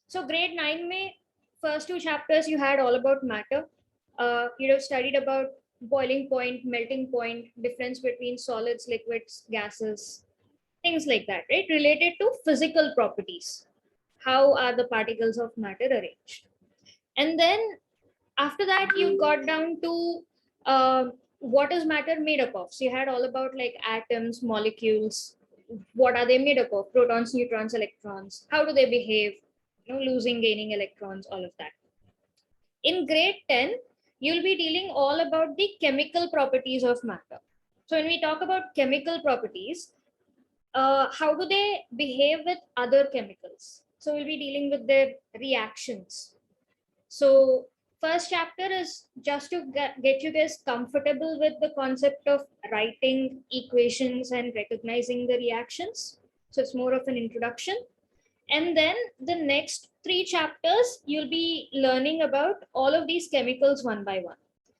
So grade 9 में first 2 chapters you had all about matter. You have studied about boiling point, melting point, difference between solids, liquids, gases, things like that, right? Related to physical properties. How are the particles of matter arranged? And then after that, you got down to what is matter made up of. So you had all about like atoms, molecules, what are they made up of? Protons, neutrons, electrons. How do they behave? Losing, gaining electrons, all of that. In grade 10, you'll be dealing all about the chemical properties of matter. So when we talk about chemical properties, how do they behave with other chemicals? So we'll be dealing with their reactions. So first chapter is just to get you guys comfortable with the concept of writing equations and recognizing the reactions. So it's more of an introduction. And then the next 3 chapters, you'll be learning about all of these chemicals one by one.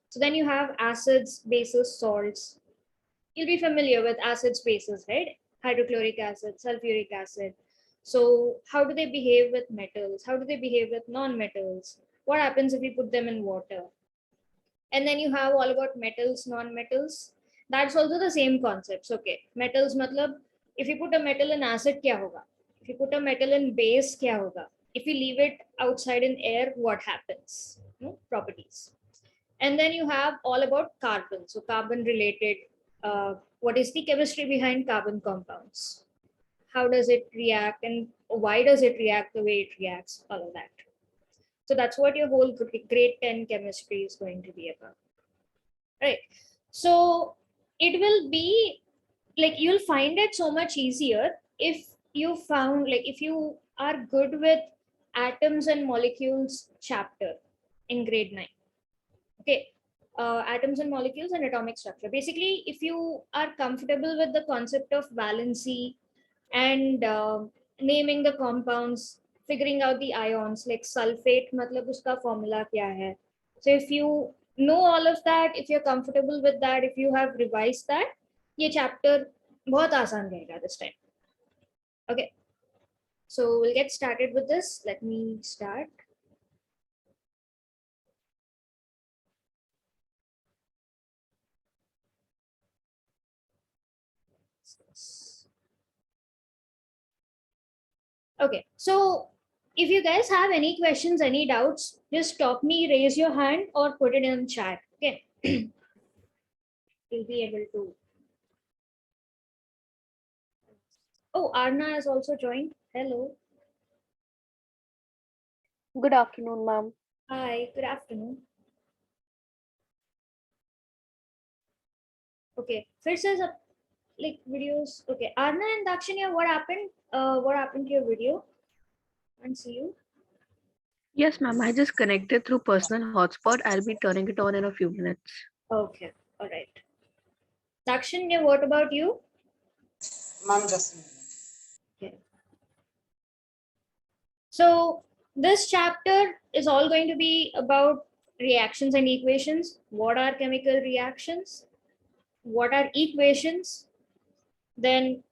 So then you have acids, bases, salts. You'll be familiar with acids, bases, right? Hydrochloric acid, sulfuric acid. So how do they behave with metals? How do they behave with non-metals? What happens if we put them in water? And then you have all about metals, non-metals. That's also the same concepts. Okay, metals matlab, if you put a metal in acid, kya hoga? If you put a metal in base, kya hoga? If you leave it outside in air, what happens? Properties. And then you have all about carbon. So carbon related, what is the chemistry behind carbon compounds? How does it react and why does it react the way it reacts? All of that. So that's what your whole grade 10 chemistry is going to be about. Right. So it will be like you'll find it so much easier if you found like if you are good with atoms and molecules chapter in grade 9. Okay. Atoms and molecules and atomic structure. Basically, if you are comfortable with the concept of valency and naming the compounds, figuring out the ions, like sulfate, matlab uska formula kya hai. So if you know all of that, if you're comfortable with that, if you have revised that, ye chapter bahut aasan rahega this time. Okay. So we'll get started with this. Let me start. Okay, so if you guys have any questions, any doubts, just stop me, raise your hand or put it in chat. Okay. You'll be able to. Oh, Arna has also joined. Hello. Good afternoon, ma'am. Hi, good afternoon. Okay, first is a like videos. Okay, Arna and Dakshanya, what happened? What happened to your video? Can't see you. Yes, ma'am. I just connected through personal hotspot. I'll be turning it on in a few minutes. Okay, all right. Dakshanya, what about you? Ma'am, just. Okay. So this chapter is all going to be about reactions and equations. What are chemical reactions? What are equations? Then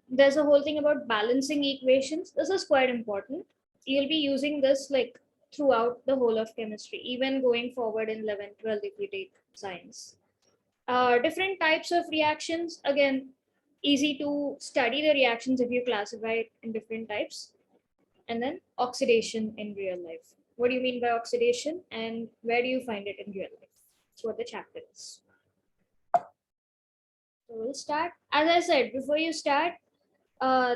there's a whole thing about balancing equations. This is quite important. You'll be using this like throughout the whole of chemistry, even going forward in 11th, 12th if you take science. Different types of reactions. Again, easy to study the reactions if you classify it in different types. And then oxidation in real life. What do you mean by oxidation and where do you find it in real life? That's what the chapter is. So we'll start. As I said, before you start,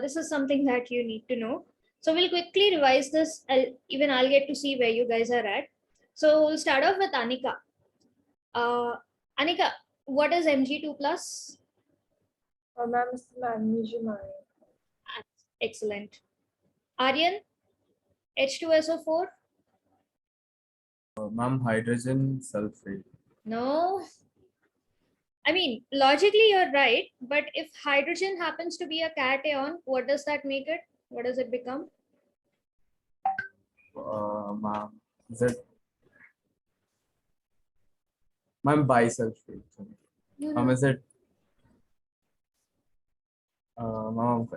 this is something that you need to know. So we'll quickly revise this. Even I'll get to see where you guys are at. So we'll start off with Anika. Anika, what is Mg2 plus? Ma'am, it's magnesium ion. Excellent. Aryan, H2SO4? Ma'am, hydrogen sulfate. No. I mean, logically you're right, but if hydrogen happens to be a cation, what does that make it? What does it become? Ma'am, is it? Ma'am, bisulfate. No, Ma'am, no. is it? Ma'am,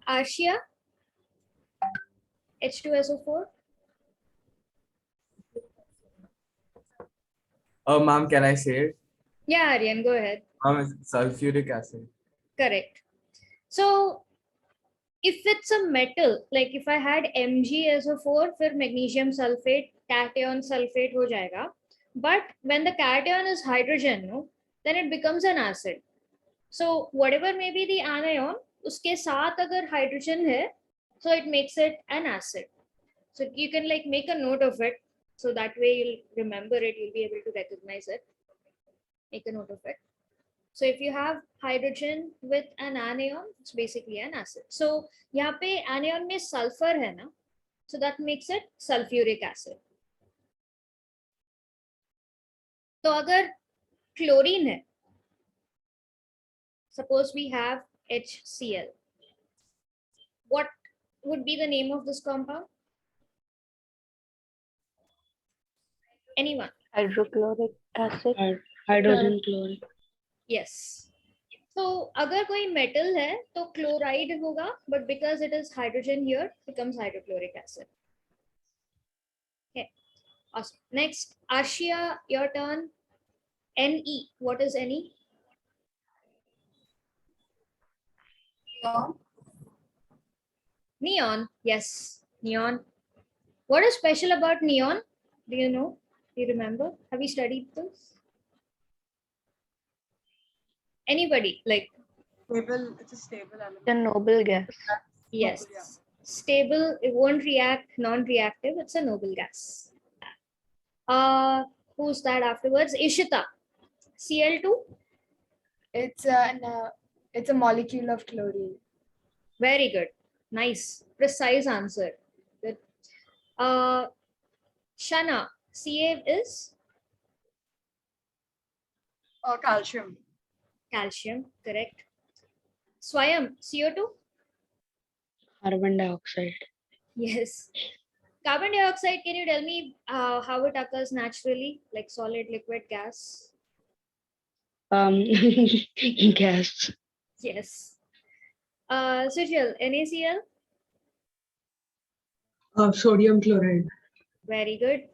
Arshia, H2SO4? Ma'am, can I say it? Yeah, Aryan, go ahead. Ma'am, it's sulfuric acid. Correct. So if it's a metal, like if I had MgSO4, फिर magnesium sulfate, cation sulfate हो जाएगा. But when the cation is hydrogen, no, then it becomes an acid. So whatever may be the anion, उसके साथ अगर hydrogen है, so it makes it an acid. So you can like make a note of it. So that way you'll remember it, you'll be able to recognize it. Make a note of it. So if you have hydrogen with an anion, it's basically an acid. So यहाँ पे anion में sulfur है ना, so that makes it sulfuric acid. तो अगर chlorine है, suppose we have HCl, what would be the name of this compound? Anyone? Hydrochloric acid. Hydrogen chloride. Yes. So अगर कोई metal है तो chloride होगा, but because it is hydrogen here, becomes hydrochloric acid. Okay. Awesome. Next, Ashia, your turn. Ne. What is Ne? Neon. Neon. Yes, neon. What is special about neon? Do you know? Do you remember? Have you studied this? Anybody? Like, Stable. It's a stable element. The noble gas. yes. Noble, yeah. Stable, it won't react, non-reactive. It's a noble gas. Who's that afterwards? Ishita. Cl2. It's a molecule of chlorine. Very good. Nice. Precise answer. Good. Shana. Ca is Calcium. calcium. Correct. Swayam. CO2. Carbon dioxide. Yes. Carbon dioxide, can you tell me how it occurs naturally, like solid, liquid, gas? Gas. Yes. Sujal, NaCl? Sodium chloride. Very good.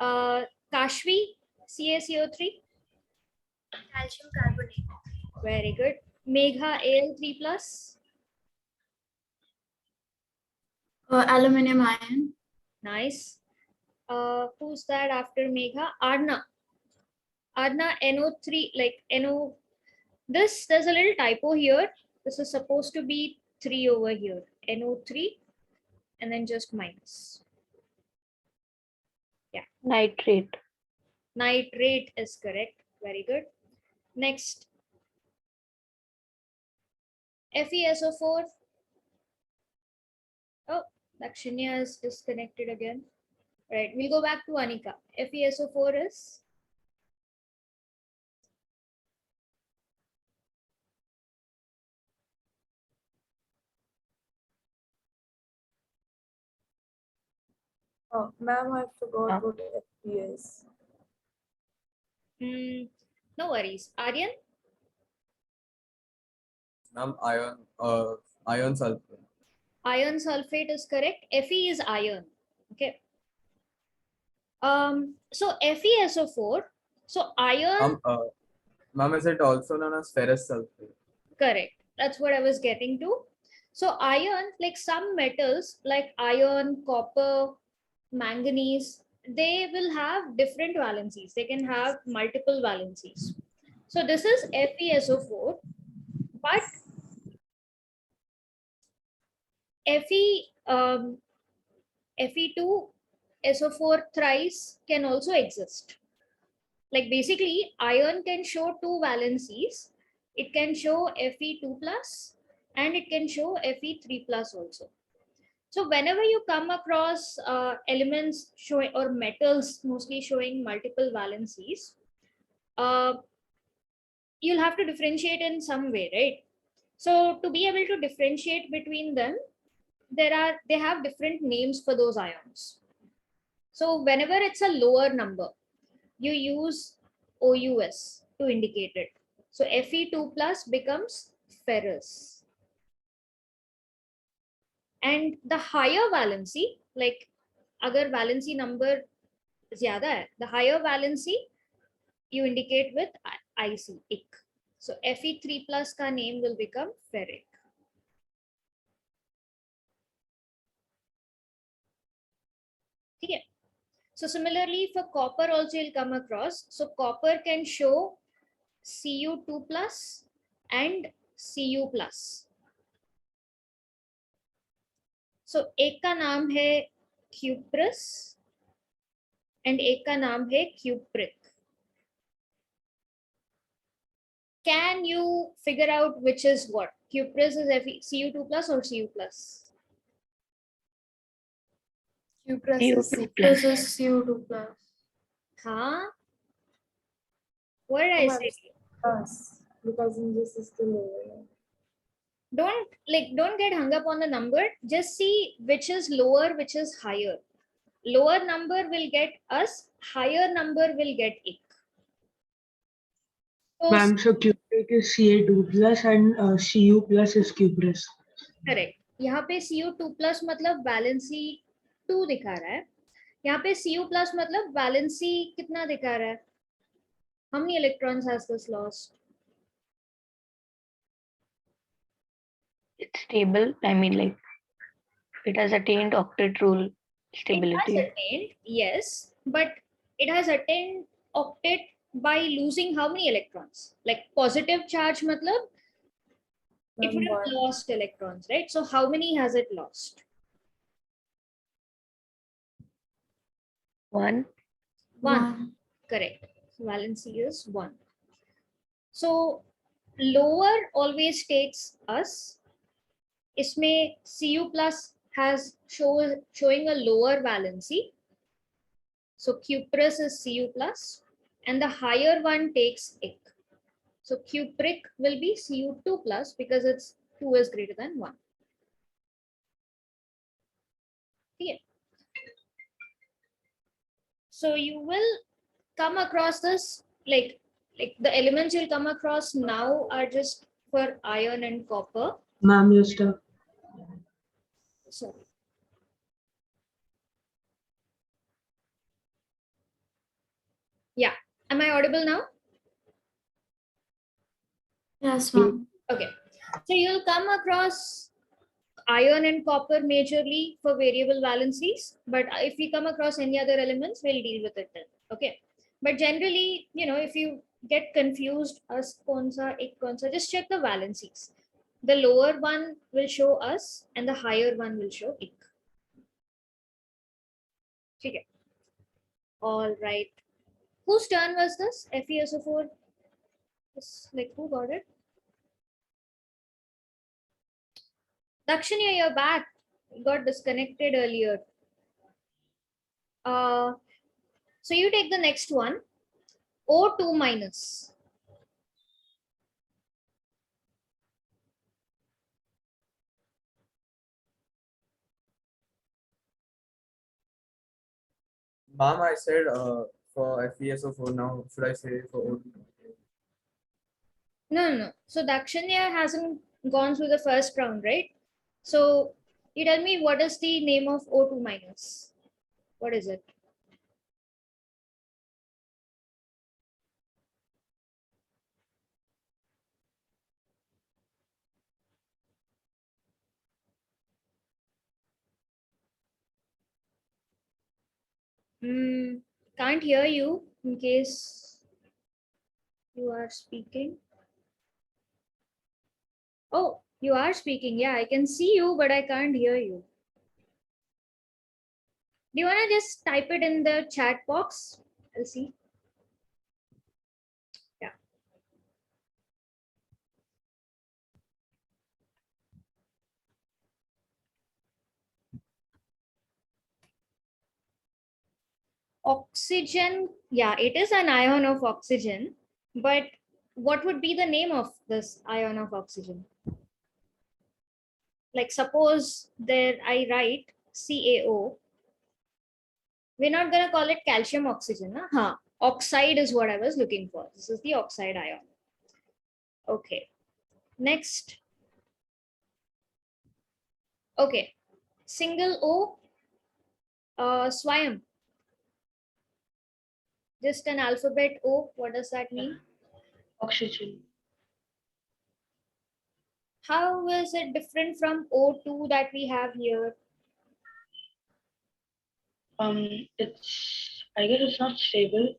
Kashvi, CaCO3? Calcium carbonate. Very good. Megha, Al3 plus? Aluminium ion. Nice. Who's that after Megha? Arna. Arna, NO3, like NO. There's a little typo here. This is supposed to be 3 over here. NO3 and then just minus. Nitrate. Nitrate is correct. Very good. Next. FeSO4. Oh, Dakshinya is disconnected again. Right, we'll go back to Anika. FeSO4 is? Oh, ma'am, I forgot what Fe is. No worries. Aryan? Ma'am, ion sulfur. Iron sulfate is correct. Fe is iron. Okay. So FeSO4. So iron. Ma'am, is it also known as ferrous sulfate? Correct. That's what I was getting to. So iron, like some metals like iron, copper, manganese, they will have different valencies. They can have multiple valencies. So this is FeSO4, but Fe2SO4 thrice can also exist. Like basically iron can show two valencies. It can show Fe2 plus and it can show Fe3 plus also. So whenever you come across elements showing or metals mostly showing multiple valencies, you'll have to differentiate in some way, right? So to be able to differentiate between them, they have different names for those ions. So whenever it's a lower number, you use OUS to indicate it. So Fe2 plus becomes ferrous. And the higher valency, like agar valency number zyada hai, the higher valency, you indicate with IC, ic. So Fe3 plus ka name will become ferric. Okay. So similarly for copper also you'll come across. So copper can show Cu2 plus and Cu plus. So एक का नाम है cuprous and एक का नाम है cupric. Can you figure out which is what? Cuprous is Cu2 plus or Cu plus? Cuprous CO2 is C. This is CO2 plus. Huh? What did I ma'am. say? Plus, because in this is the lower. Don't get hung up on the number. Just see which is lower, which is higher. Lower number will get us, higher number will get ic. So Ma'am, so cupric is Ca2 plus and Cu plus is cuprous. Correct. यहाँ पे Cu2 plus मतलब valency 2 दिखा रहा है. यहाँ पे Cu plus मतलब valency कितना दिखा रहा है? How many electrons has this lost? It's stable. I mean, like, it has attained octet rule It has stability. attained, yes, but it has attained octet by losing how many electrons? Like positive charge matlab it would have One. lost electrons, right? So how many has it lost? 1. 1. Correct. So valency is 1. So lower always takes us. Isme Cu plus has showing a lower valency. So cuprous is Cu plus and the higher one takes ic. So cupric will be Cu2 plus because it's 2 is greater than 1. Okay. So you will come across this like the elements you'll come across now are just for iron and copper. Ma'am, your stuff. Sorry. Yeah. Am I audible now? Yes, ma'am. Okay. So you'll come across iron and copper majorly for variable valencies, but if we come across any other elements, we'll deal with it then. Okay. But generally, if you get confused as konsa, ek konsa, just check the valencies. The lower one will show us and the higher one will show ik. Okay. All right. Whose turn was this? FeSO4. Like who got it? Dakshanya, you're back. You got disconnected earlier. So you take the next one. O2 minus. Ma'am, I said for FeSO4 now. Should I say for O2? No. So Dakshanya hasn't gone through the first round, right? So you tell me what is the name of O2 minus? What is it? Can't hear you in case you are speaking. Oh, you are speaking. Yeah, I can see you, but I can't hear you. Do you want to just type it in the chat box? I'll see. Yeah. Oxygen, yeah, it is an ion of oxygen, but what would be the name of this ion of oxygen? Like suppose there I write CaO, we're not going to call it calcium oxygen. Huh? Oxide is what I was looking for. This is the oxide ion. Okay. Next. Okay. Single O, Swayam. Just an alphabet O. What does that mean? Oxygen. How is it different from O2 that we have here? It's, I guess it's not stable.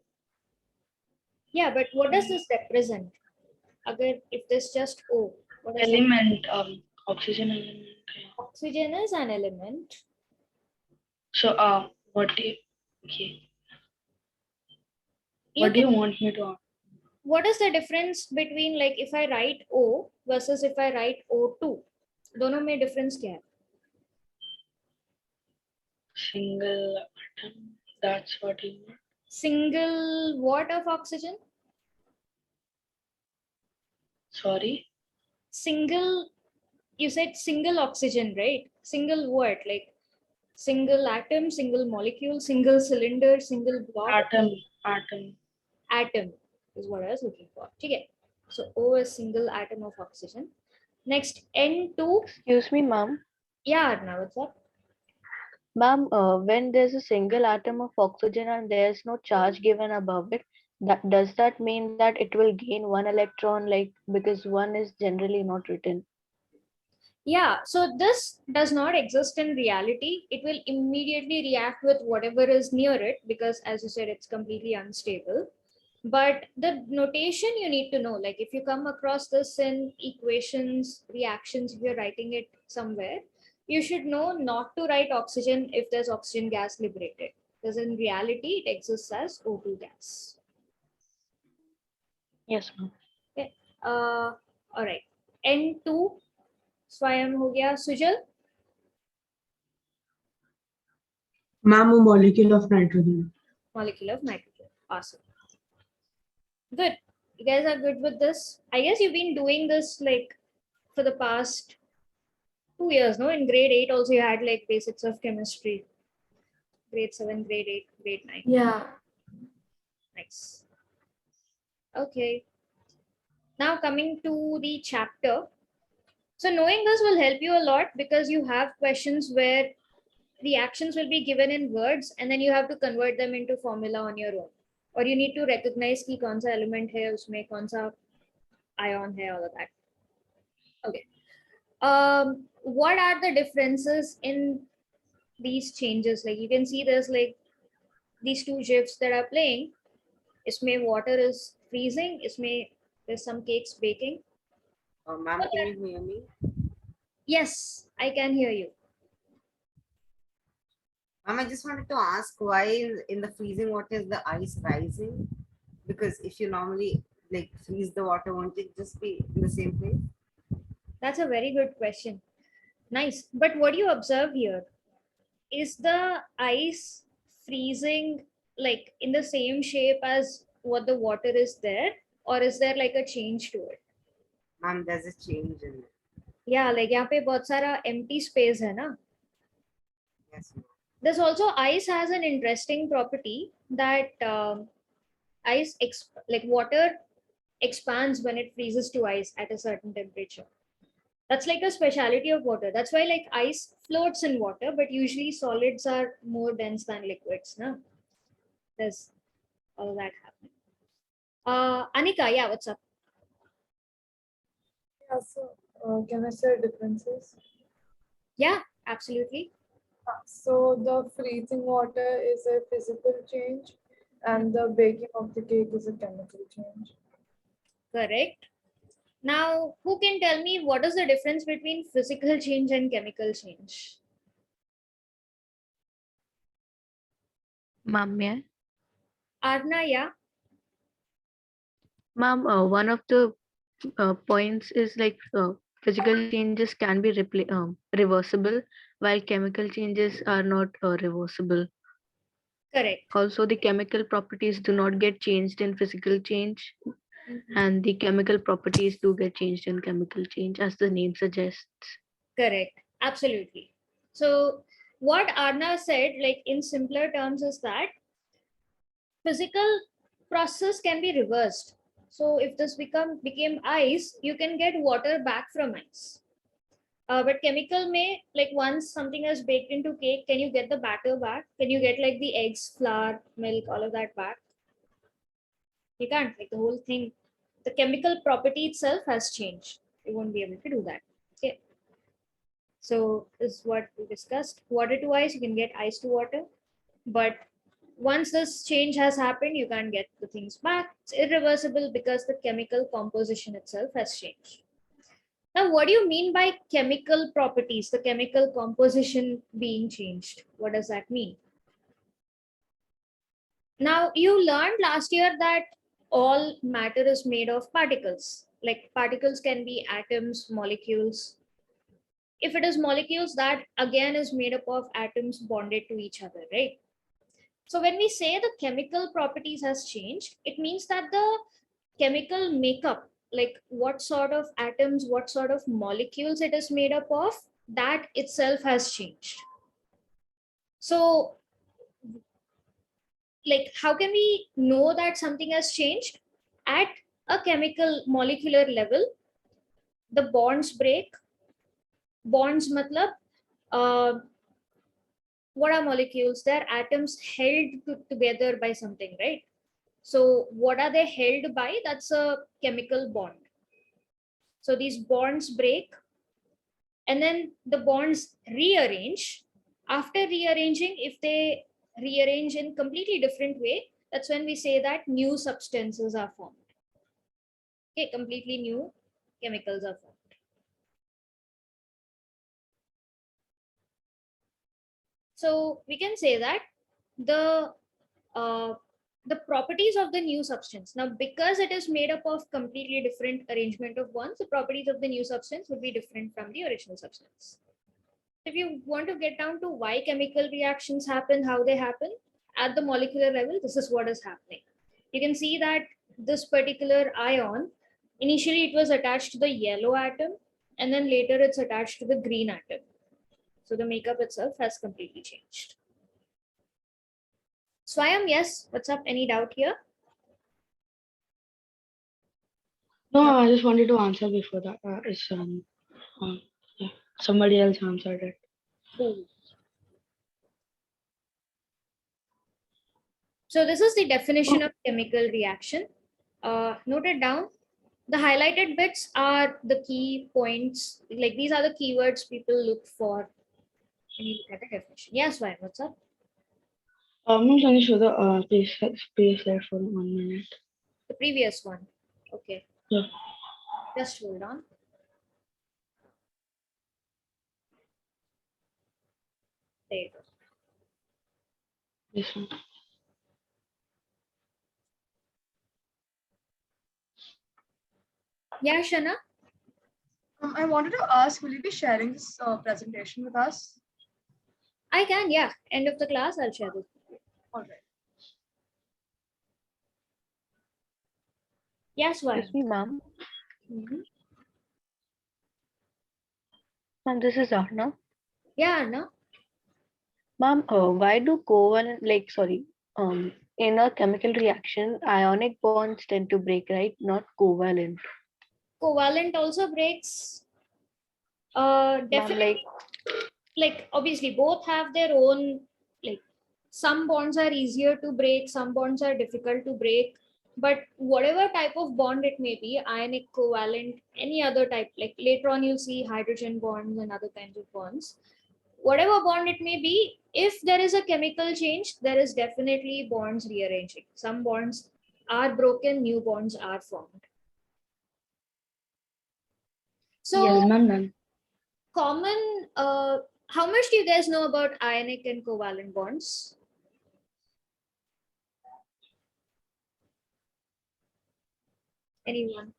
Yeah, but what does this represent? Again, if there's just O, what does that mean? Element, oxygen element. Oxygen is an element. So, what do you, okay. You What do can, you want me to? what is the difference between like if I write O versus if I write O2? दोनों में difference क्या है? Single atom. That's what you want. Single what of oxygen? Sorry. Single, you said single oxygen, right? Single what? Like single atom, single molecule, single cylinder, single block? Atom. Atom is what I was looking for. Okay. So O is single atom of oxygen. Next N2. Excuse me, ma'am. Yeah, Arna, what's up? Ma'am, when there's a single atom of oxygen and there's no charge given above it, does that mean that it will gain one electron, like, because one is generally not written? Yeah, so this does not exist in reality. It will immediately react with whatever is near it because, as you said, it's completely unstable. But the notation you need to know, like if you come across this in equations, reactions, if you're writing it somewhere, you should know not to write oxygen if there's oxygen gas liberated, because in reality, it exists as O2 gas. Yes, ma'am. Okay. All right. N2, Swayam ho gaya. Sujal? Ma'am, a molecule of nitrogen. Molecule of nitrogen. Awesome. Good. You guys are good with this. I guess you've been doing this like for the past 2 years, no? In grade 8 also you had like basics of chemistry. Grade 7, grade 8, grade 9. Yeah. Nice. Okay. Now coming to the chapter. So knowing this will help you a lot because you have questions where reactions will be given in words and then you have to convert them into formula on your own. Or you need to recognize ki kaun sa element hai, usme kaun sa ion hai, all of that. Okay. What are the differences in these changes? Like you can see there's like these two GIFs that are playing. Isme water is freezing. Isme there's some cakes baking. Ma'am, can you hear me? Yes, I can hear you. Ma'am, I just wanted to ask why in the freezing water is the ice rising? Because if you normally like freeze the water, won't it just be in the same place? That's a very good question. Nice. But what do you observe here? Is the ice freezing like in the same shape as what the water is there? Or is there like a change to it? Ma'am, there's a change in it. Yeah, like यहाँ पे बहुत सारा empty space है ना? Yes, ma'am. There's also ice has an interesting property that ice like water expands when it freezes to ice at a certain temperature. That's like a speciality of water. That's why like ice floats in water, but usually solids are more dense than liquids. No? There's all that happening. Anika, yeah, what's up? Yeah, so can I say differences? Yeah, absolutely. So the freezing water is a physical change and the baking of the cake is a chemical change. Correct. Now, who can tell me what is the difference between physical change and chemical change? Ma'am, may I? Arna, yeah. Ma'am, one of the points is like physical changes can be reversible, while chemical changes are not reversible. Correct. Also, the chemical properties do not get changed in physical change, and the chemical properties do get changed in chemical change, as the name suggests. Correct. Absolutely. So what Arna said, like in simpler terms, is that physical process can be reversed. So if this became ice, you can get water back from ice. But chemical may, like once something is baked into cake, can you get the batter back? Can you get like the eggs, flour, milk, all of that back? You can't. Like the whole thing, the chemical property itself has changed. You won't be able to do that. Okay. So this is what we discussed. Water to ice, you can get ice to water, but once this change has happened, you can't get the things back. It's irreversible because the chemical composition itself has changed. Now, what do you mean by chemical properties, the chemical composition being changed? What does that mean? Now, you learned last year that all matter is made of particles. Like particles can be atoms, molecules. If it is molecules, that again is made up of atoms bonded to each other, right? So when we say the chemical properties has changed, it means that the chemical makeup, like what sort of atoms, what sort of molecules it is made up of, that itself has changed. So like how can we know that something has changed? At a chemical molecular level, the bonds break. Bonds matlab, what are molecules? They're atoms held together by something, right? So what are they held by? That's a chemical bond. So these bonds break and then the bonds rearrange. After rearranging, if they rearrange in completely different way, that's when we say that new substances are formed. Okay, completely new chemicals are formed. So we can say that the the properties of the new substance. Now, because it is made up of completely different arrangement of bonds, the properties of the new substance would be different from the original substance. If you want to get down to why chemical reactions happen, how they happen, at the molecular level, this is what is happening. You can see that this particular ion, initially it was attached to the yellow atom, and then later it's attached to the green atom. So the makeup itself has completely changed. Swayam, yes, what's up? Any doubt here? No, I just wanted to answer before that. Yeah, somebody else answered it. Cool. So this is the definition of chemical reaction. Note it down. The highlighted bits are the key points. Like these are the keywords people look for when you look at the definition. Yes, Swayam, what's up? Ma'am, can you show the space there for 1 minute? The previous one. Okay. Yeah. Just hold on. There you go. This one. Yeah, Shana? I wanted to ask, will you be sharing this presentation with us? I can, yeah. End of the class, I'll share this. All right. Yes, Swayam. Excuse me, ma'am. Mhm. Ma'am, this is Arna. Yeah, no? Ma'am, why do in a chemical reaction, ionic bonds tend to break, right? Not covalent. Covalent also breaks. Ma'am, Definitely. Like obviously both have their own, like some bonds are easier to break, some bonds are difficult to break, but whatever type of bond it may be, ionic, covalent, any other type, like later on you'll see hydrogen bonds and other kinds of bonds, whatever bond it may be, if there is a chemical change, there is definitely bonds rearranging. Some bonds are broken, new bonds are formed. So Yes, ma'am. common, how much do you guys know about ionic and covalent bonds? Anyone?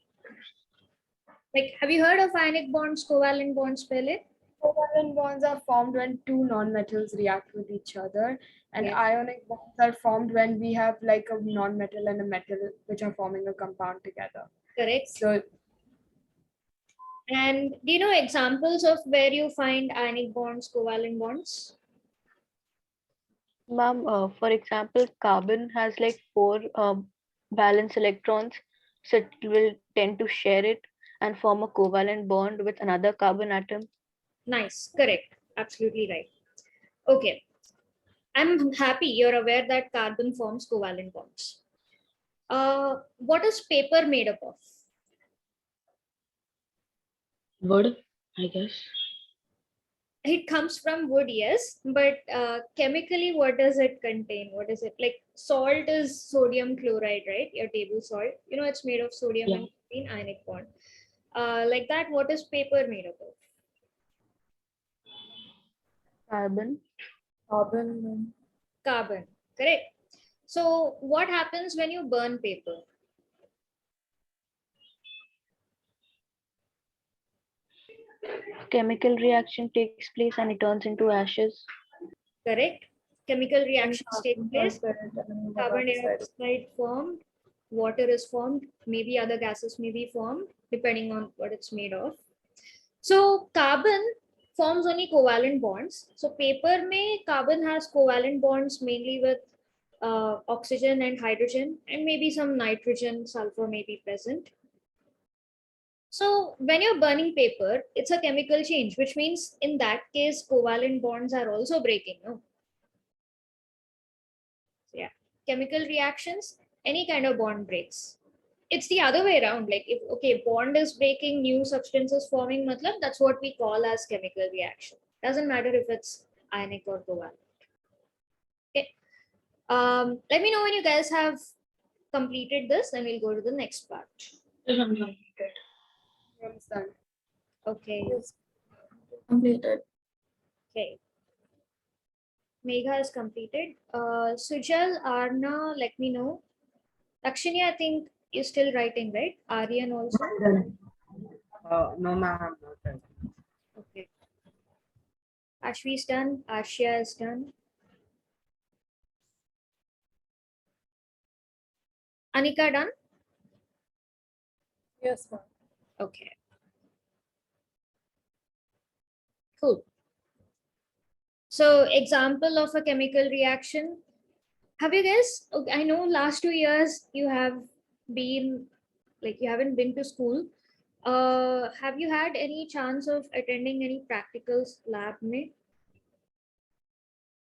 Like, have you heard of ionic bonds, covalent bonds, Pele? Covalent bonds are formed when two nonmetals react with each other, and Yeah. ionic bonds are formed when we have like a nonmetal and a metal which are forming a compound together. Correct. So And do you know examples of where you find ionic bonds, covalent bonds? ma'am, for example, carbon has like 4 valence electrons, so it will tend to share it and form a covalent bond with another carbon atom. Nice, correct. Absolutely right. Okay. I'm happy you're aware that carbon forms covalent bonds. What is paper made up of? Wood, I guess. It comes from wood, yes, but chemically, what does it contain? What is it? Like salt is sodium chloride, right? Your table salt. You know, it's made of sodium Yeah. and chlorine ionic bond. Like that, what is paper made up of? Carbon. Carbon. Carbon, correct. So what happens when you burn paper? Chemical reaction takes place and it turns into ashes. Correct. Chemical And reactions take carbon place. dioxide and Carbon monoxide. dioxide formed, water is formed, maybe other gases may be formed depending on what it's made of. So carbon forms only covalent bonds. So paper may carbon has covalent bonds mainly with oxygen and hydrogen, and maybe some nitrogen, sulfur may be present. So when you're burning paper, it's a chemical change, which means in that case, covalent bonds are also breaking. No? So yeah, chemical reactions, any kind of bond breaks. It's the other way around. Like if okay, bond is breaking, new substances forming, matlab, that's what we call as chemical reaction. Doesn't matter if it's ionic or covalent. Okay. Let me know when you guys have completed this, then we'll go to the next part. Yes, I'm completed. Understand? Okay. Yes. Completed. Okay. Megha is completed. Sujal, Arna, let me know. Lakshini, I think you're still writing, right? Aryan also. No, ma'am, I'm not done. Okay. Ashvi is done. Ashya is done. Anika done? Yes, ma'am. Okay. Cool. So example of a chemical reaction. Have you guys, okay, I know last 2 years you have been, like you haven't been to school. Have you had any chance of attending any practicals lab? Mein?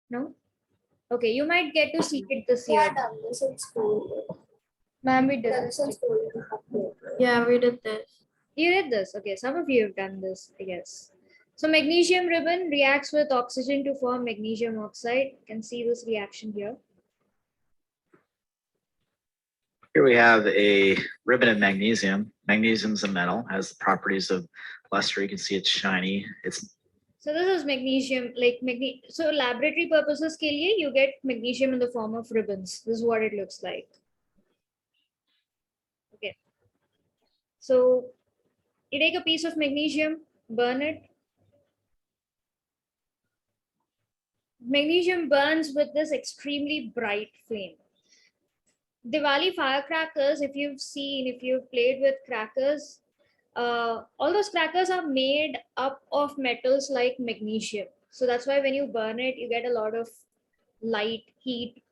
No? Okay, you might get to see it this year. done this in school. Ma'am, we did. This in school. Yeah, we did this. You did this. Okay, some of you have done this, I guess. So magnesium ribbon reacts with oxygen to form magnesium oxide. You can see this reaction here. Here we have a ribbon of magnesium. Magnesium is a metal, has the properties of luster. You can see it's shiny. So this is magnesium, like so laboratory purposes ke liye, you get magnesium in the form of ribbons. This is what it looks like. Okay. So you take a piece of magnesium, burn it. Magnesium burns with this extremely bright flame. Diwali firecrackers, if you've played with crackers, all those crackers are made up of metals like magnesium. So that's why when you burn it, you get a lot of light, heat.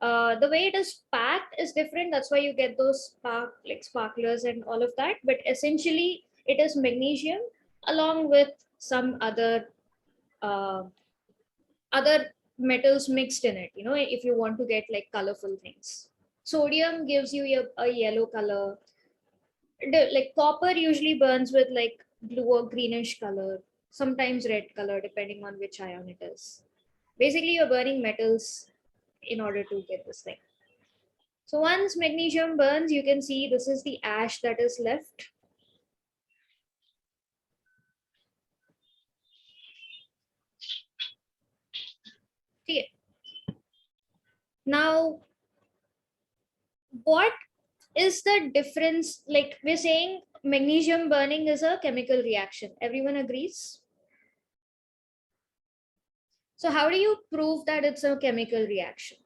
The way it is packed is different. That's why you get those sparklers and all of that. But essentially, it is magnesium along with some other metals mixed in it. You know, if you want to get like colorful things. Sodium gives you a yellow color. Like copper usually burns with like blue or greenish color, sometimes red color, depending on which ion it is. Basically, you're burning metals in order to get this thing. So once magnesium burns, you can see this is the ash that is left. Okay. Now, what is the difference? Like we're saying magnesium burning is a chemical reaction. Everyone agrees? So how do you prove that it's a chemical reaction?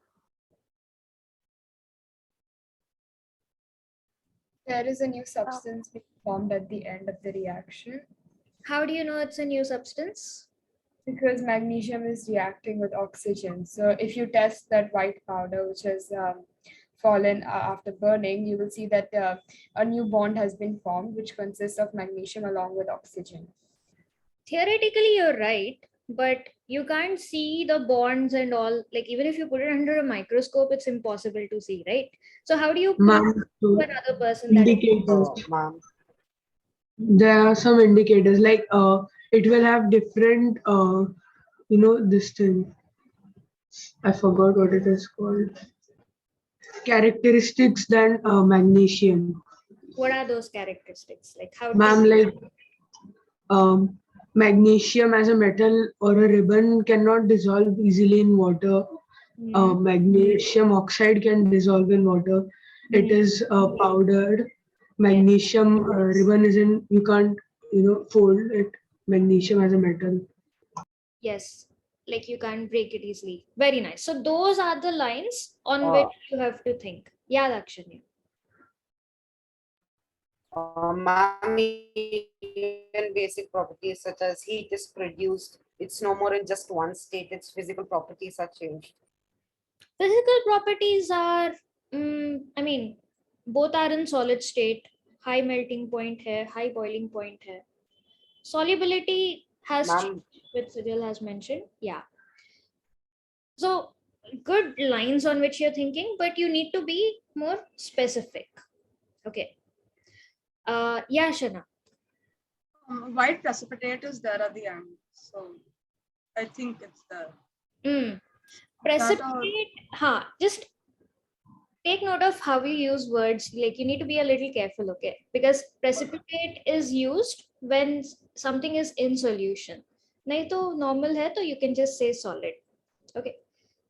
There is a new substance being formed at the end of the reaction How do you know it's a new substance? because magnesium is reacting with oxygen. So if you test that white powder, which has fallen after burning, you will see that a new bond has been formed, which consists of magnesium along with oxygen. Theoretically, you're right, but you can't see the bonds and all. Like even if you put it under a microscope, it's impossible to see, right? So how do you prove Ma'am, to to another person that it's indicators. Ma'am. There are some indicators like it will have different this thing. I forgot what it is called. Characteristics than magnesium. what are those characteristics? Like how Ma'am, can like magnesium as a metal or a ribbon cannot dissolve easily in water. Mhm. Magnesium oxide can dissolve in water. It Mhm. is powdered. Yeah. Magnesium ribbon isn't, you can't, fold it. Magnesium as a metal. Yes. Like you can't break it easily. Very nice. So those are the lines on which Uh, you have to think. Yeah, Lakshmi. Ma'am, even basic properties such as heat is produced. It's no more in just one state. Its physical properties are changed. Physical properties are, I mean, both are in solid state. High melting point here, high boiling point here. Solubility has Ma'am, changed, which Cyril has mentioned. Yeah. So good lines on which you're thinking, but you need to be more specific. Okay. Yeah, Shana. White precipitate is there at the end. So I think it's there. Mm. That Precipitate, just take note of how you use words. Like you need to be a little careful, okay? Because precipitate is used when something is in solution. Nahi to normal hai, to you can just say solid. Okay.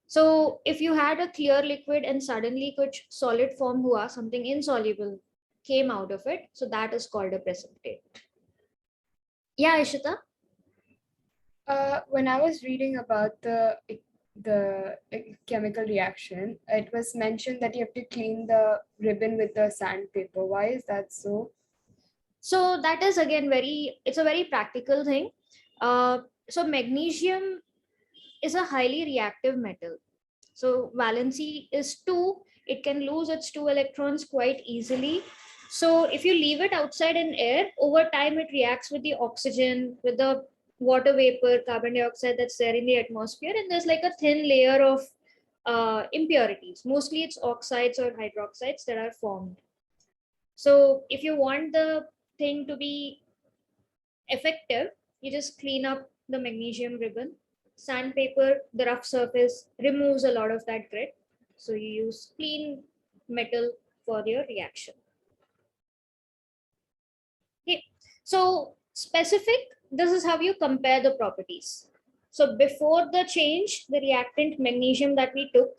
So if you had a clear liquid and suddenly kuch solid form hua, something insoluble came out of it, so that is called a precipitate. Yeah, Ishita. When I was reading about the chemical reaction, it was mentioned that you have to clean the ribbon with the sandpaper. Why is that so? So that is again it's a very practical thing. So magnesium is a highly reactive metal. So valency is 2. It can lose its 2 electrons quite easily. So if you leave it outside in air, over time it reacts with the oxygen, with the water vapor, carbon dioxide that's there in the atmosphere, and there's like a thin layer of impurities. Mostly it's oxides or hydroxides that are formed. So if you want the thing to be effective, you just clean up the magnesium ribbon. Sandpaper, the rough surface, removes a lot of that grit. So you use clean metal for your reaction. Okay. So specific, this is how you compare the properties. So before the change, the reactant magnesium that we took,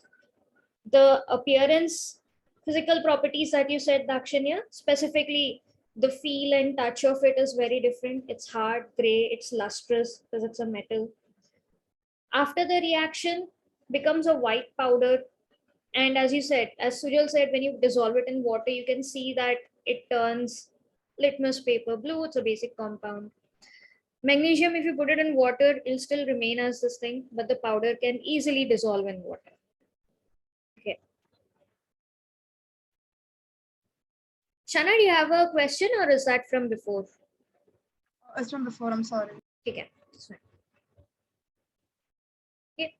the appearance, physical properties that you said, Dakshanya, specifically the feel and touch of it is very different. It's hard, gray, it's lustrous because it's a metal. After the reaction, becomes a white powder. And as you said, as Sujal said, when you dissolve it in water, you can see that it turns litmus paper blue. It's a basic compound. Magnesium, if you put it in water, it'll still remain as this thing, but the powder can easily dissolve in water. Okay. Shana, do you have a question or is that from before? it's from before. I'm sorry. Okay. Okay.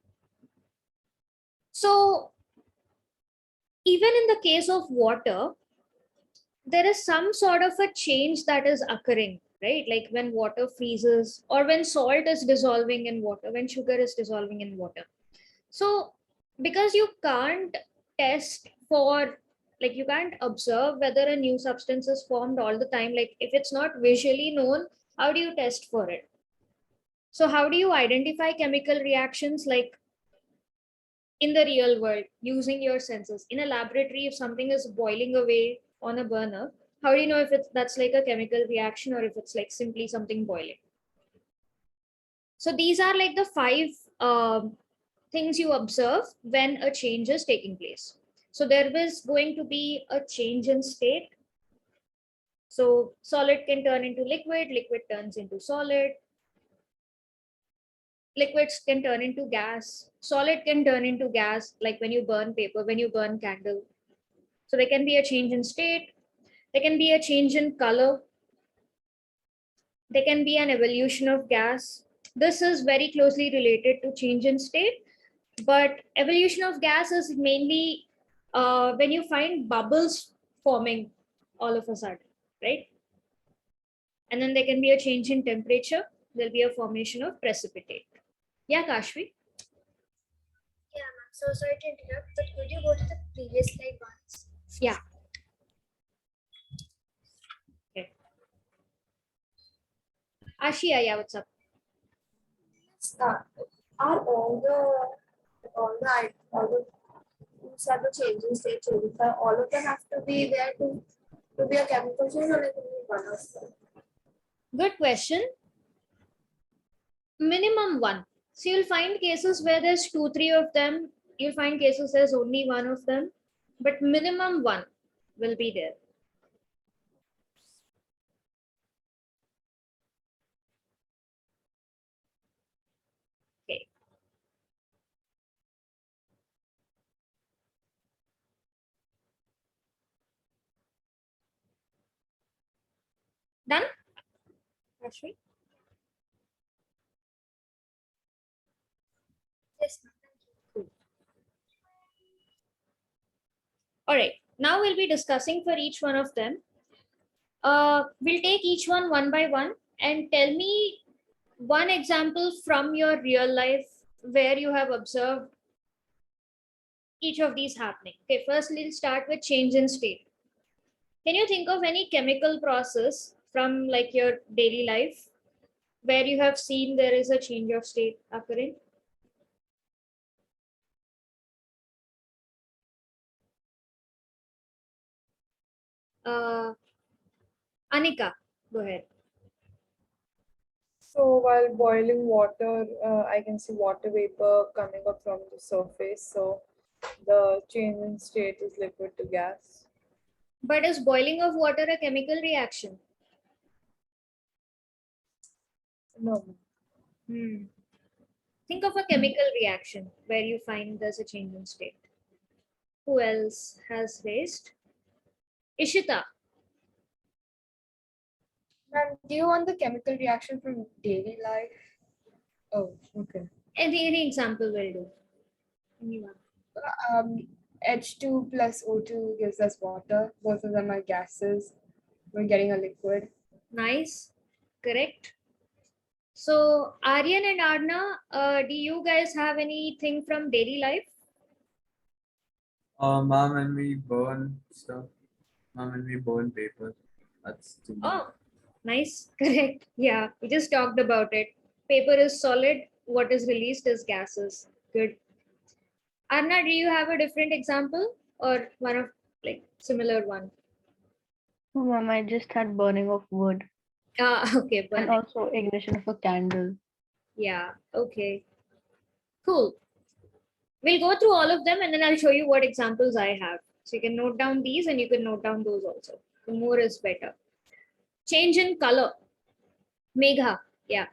So even in the case of water, there is some sort of a change that is occurring, right? Like when water freezes or when salt is dissolving in water, when sugar is dissolving in water. So because you can't test for, like you can't observe whether a new substance is formed all the time, like if it's not visually known, how do you test for it? So how do you identify chemical reactions like in the real world using your senses? In a laboratory, if something is boiling away on a burner, how do you know if that's like a chemical reaction or if it's like simply something boiling? So these are like the 5 things you observe when a change is taking place. So there is going to be a change in state. So solid can turn into liquid, liquid turns into solid, liquids can turn into gas, solid can turn into gas, like when you burn paper, when you burn candle. So there can be a change in state, there can be a change in color, there can be an evolution of gas, this is very closely related to change in state. But evolution of gas is mainly when you find bubbles forming all of a sudden, right? And then there can be a change in temperature. There'll be a formation of precipitate. Yeah, Kashvi? Yeah, ma'am. So sorry to interrupt, but could you go to the previous slide once? Yeah. Okay. Ashia, yeah, what's up? Are all the things are the changing state changes? Are all of them have to be there to be a chemical change, or like only one of them? Good question. Minimum one. So you'll find cases where there's 2, 3 of them. You'll find cases there's only one of them, but minimum one will be there. Okay. Done? Ashwi? Yes, ma'am. All right. Now we'll be discussing for each one of them. We'll take each one by one and tell me one example from your real life where you have observed each of these happening. Okay, first we'll start with change in state. Can you think of any chemical process from like your daily life where you have seen there is a change of state occurring? Anika, go ahead. So while boiling water, I can see water vapor coming up from the surface. So the change in state is liquid to gas. But is boiling of water a chemical reaction? No. Think of a chemical reaction where you find there's a change in state. Who else has raised? Ishita. Ma'am, do you want the chemical reaction from daily life? Oh, okay. Any example will do. Anyone. H2 plus O2 gives us water. Both of them are gases. We're getting a liquid. Nice. Correct. So Aryan and Arna, do you guys have anything from daily life? Ma'am, when we burn stuff, ma'am, when we burn paper, that's too much. Oh, nice. Correct. Yeah, we just talked about it. Paper is solid. What is released is gases. Good. Arna, do you have a different example or one of like similar one? No, ma'am, I just had burning of wood Okay. and Burning. also ignition of a candle. Yeah. Okay. Cool. We'll go through all of them and then I'll show you what examples I have. So you can note down these and you can note down those also. The more is better. Change in color. Megha. Yeah.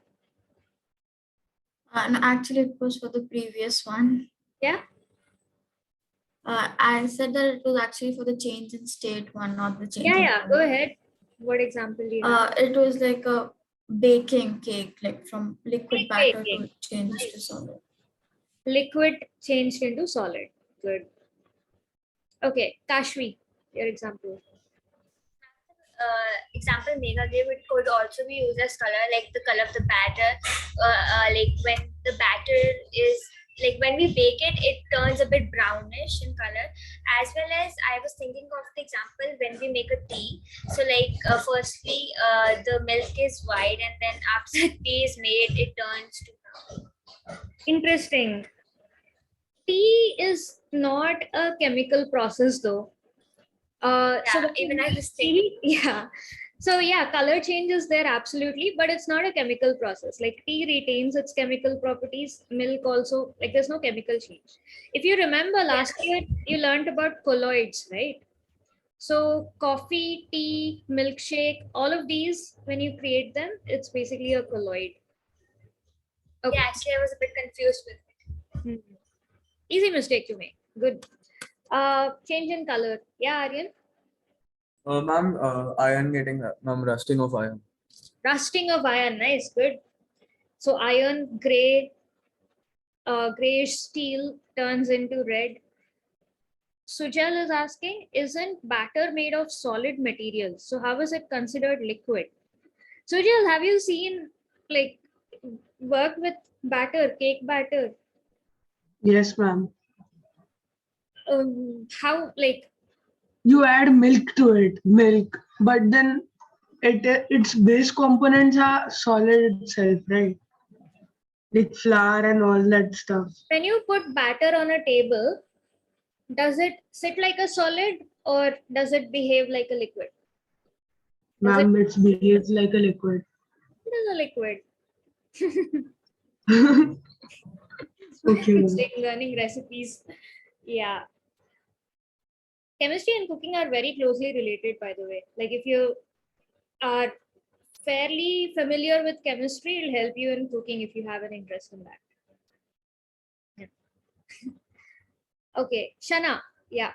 No, actually, it was for the previous one. Yeah. I said that it was actually for the change in state one, not the change. Yeah. Go ahead. What example do you have? It was like a baking cake, like from liquid batter Baking. to change to solid. Liquid changed into solid. Good. Okay. Kashvi, your example. Example Megha gave, it could also be used as color, like the color of the batter. Like when the batter is, like when we bake it, it turns a bit brownish in color. As well as I was thinking of the example when we make a tea. So like firstly, the milk is white and then after the tea is made, it turns to brown. Interesting. Tea is not a chemical process though. So even I was thinking. Yeah. So yeah, color change is there absolutely, but it's not a chemical process. Like tea retains its chemical properties, milk also, like there's no chemical change. If you remember last year, you learned about colloids, right? So coffee, tea, milkshake, all of these, when you create them, it's basically a colloid. Okay. Yeah, actually I was a bit confused with it. Easy mistake you make. Good. Change in color. Yeah, Aryan. Ma'am, iron getting, ma'am, rusting of iron. Rusting of iron. Nice. Good. So iron gray, grayish steel turns into red. Sujal is asking, isn't batter made of solid materials? So how is it considered liquid? Sujal, have you seen like work with batter, cake batter? Yes, ma'am. How like You add milk to it, milk, but then its base components are solid itself, right? Like flour and all that stuff. when you put batter on a table, does it sit like a solid or does it behave like a liquid? Does it? Ma'am, it behaves like a liquid. It is a liquid. Okay, It's ma'am. like learning recipes. Yeah. Chemistry and cooking are very closely related, by the way. Like if you are fairly familiar with chemistry, it'll help you in cooking if you have an interest in that. Yeah. Okay, Shana. Yeah.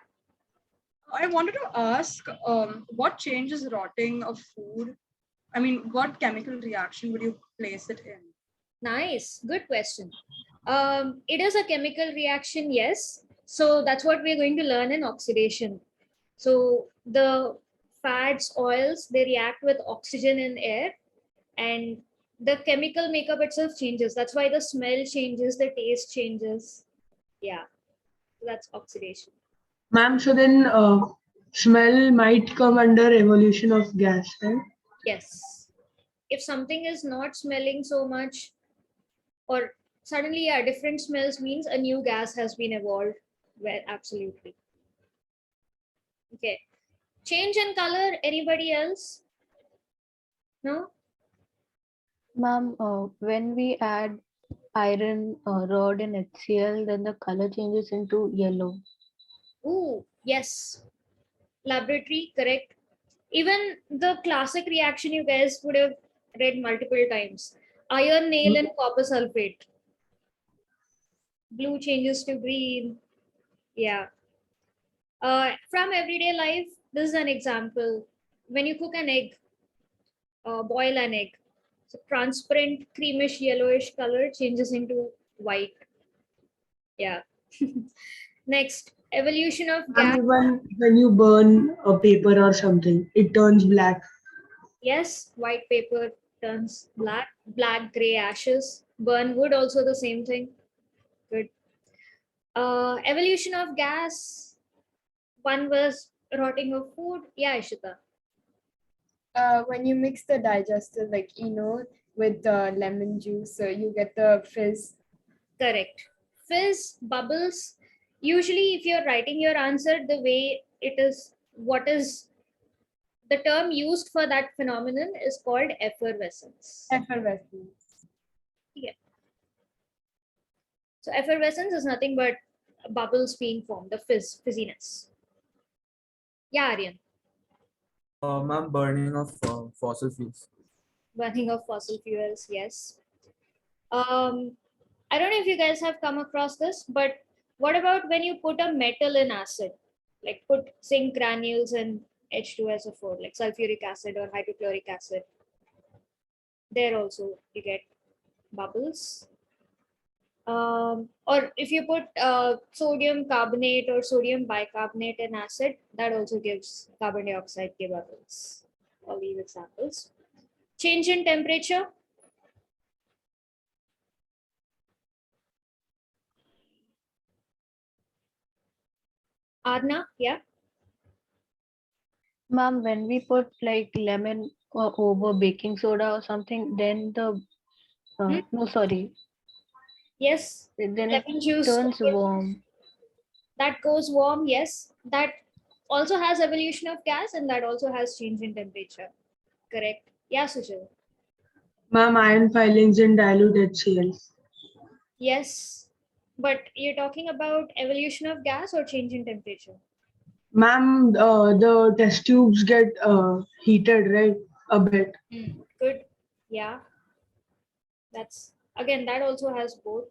I wanted to ask, what changes rotting of food? I mean, what chemical reaction would you place it in? Nice. Good question. It is a chemical reaction, yes. So that's what we're going to learn in oxidation. So the fats, oils, they react with oxygen in air, and the chemical makeup itself changes. That's why the smell changes, the taste changes. Yeah, so that's oxidation. Ma'am, so then smell might come under evolution of gas, right? Yes. If something is not smelling so much, or suddenly, yeah, different smells means a new gas has been evolved. Well, absolutely. Okay. Change in color, anybody else? No? Ma'am, when we add iron rod in HCl, then the color changes into yellow. Ooh, yes. Laboratory, correct. Even the classic reaction you guys would have read multiple times. Iron nail and copper sulfate. Blue changes to green. Yeah. From everyday life, this is an example. When you cook an egg, boil an egg, so transparent, creamish, yellowish color changes into white. Yeah. Next, evolution of And gas. even when you burn a paper or something, it turns black. Yes, white paper turns black, black, gray ashes. Burn wood, also the same thing. Good. Evolution of gas. One was rotting of food. Yeah, Ishita. When you mix the digester like with lemon juice, so you get the fizz. Correct. Fizz, bubbles. Usually, if you're writing your answer, the way it is, what is the term used for that phenomenon is called effervescence. Effervescence. Yeah. So effervescence is nothing but bubbles being formed, the fizziness. Yeah, Aryan. Ma'am, burning of fossil fuels. Burning of fossil fuels, yes. I don't know if you guys have come across this, but what about when you put a metal in acid? Like put zinc granules in H2SO4, like sulfuric acid or hydrochloric acid. There also you get bubbles. Or if you put sodium carbonate or sodium bicarbonate in acid, that also gives carbon dioxide bubbles. All these examples. Change in temperature. Arna, yeah. Ma'am, when we put like lemon over baking soda or something, then the no, sorry, Yes. then it Lemon juice. turns warm. That goes warm, yes. That also has evolution of gas and that also has change in temperature. Correct. Yeah, Sujal. Ma'am, iron filings in dilute HCl. Yes. But you're talking about evolution of gas or change in temperature? Ma'am, the test tubes get heated, right? A bit. Good. Yeah. That's again, that also has both.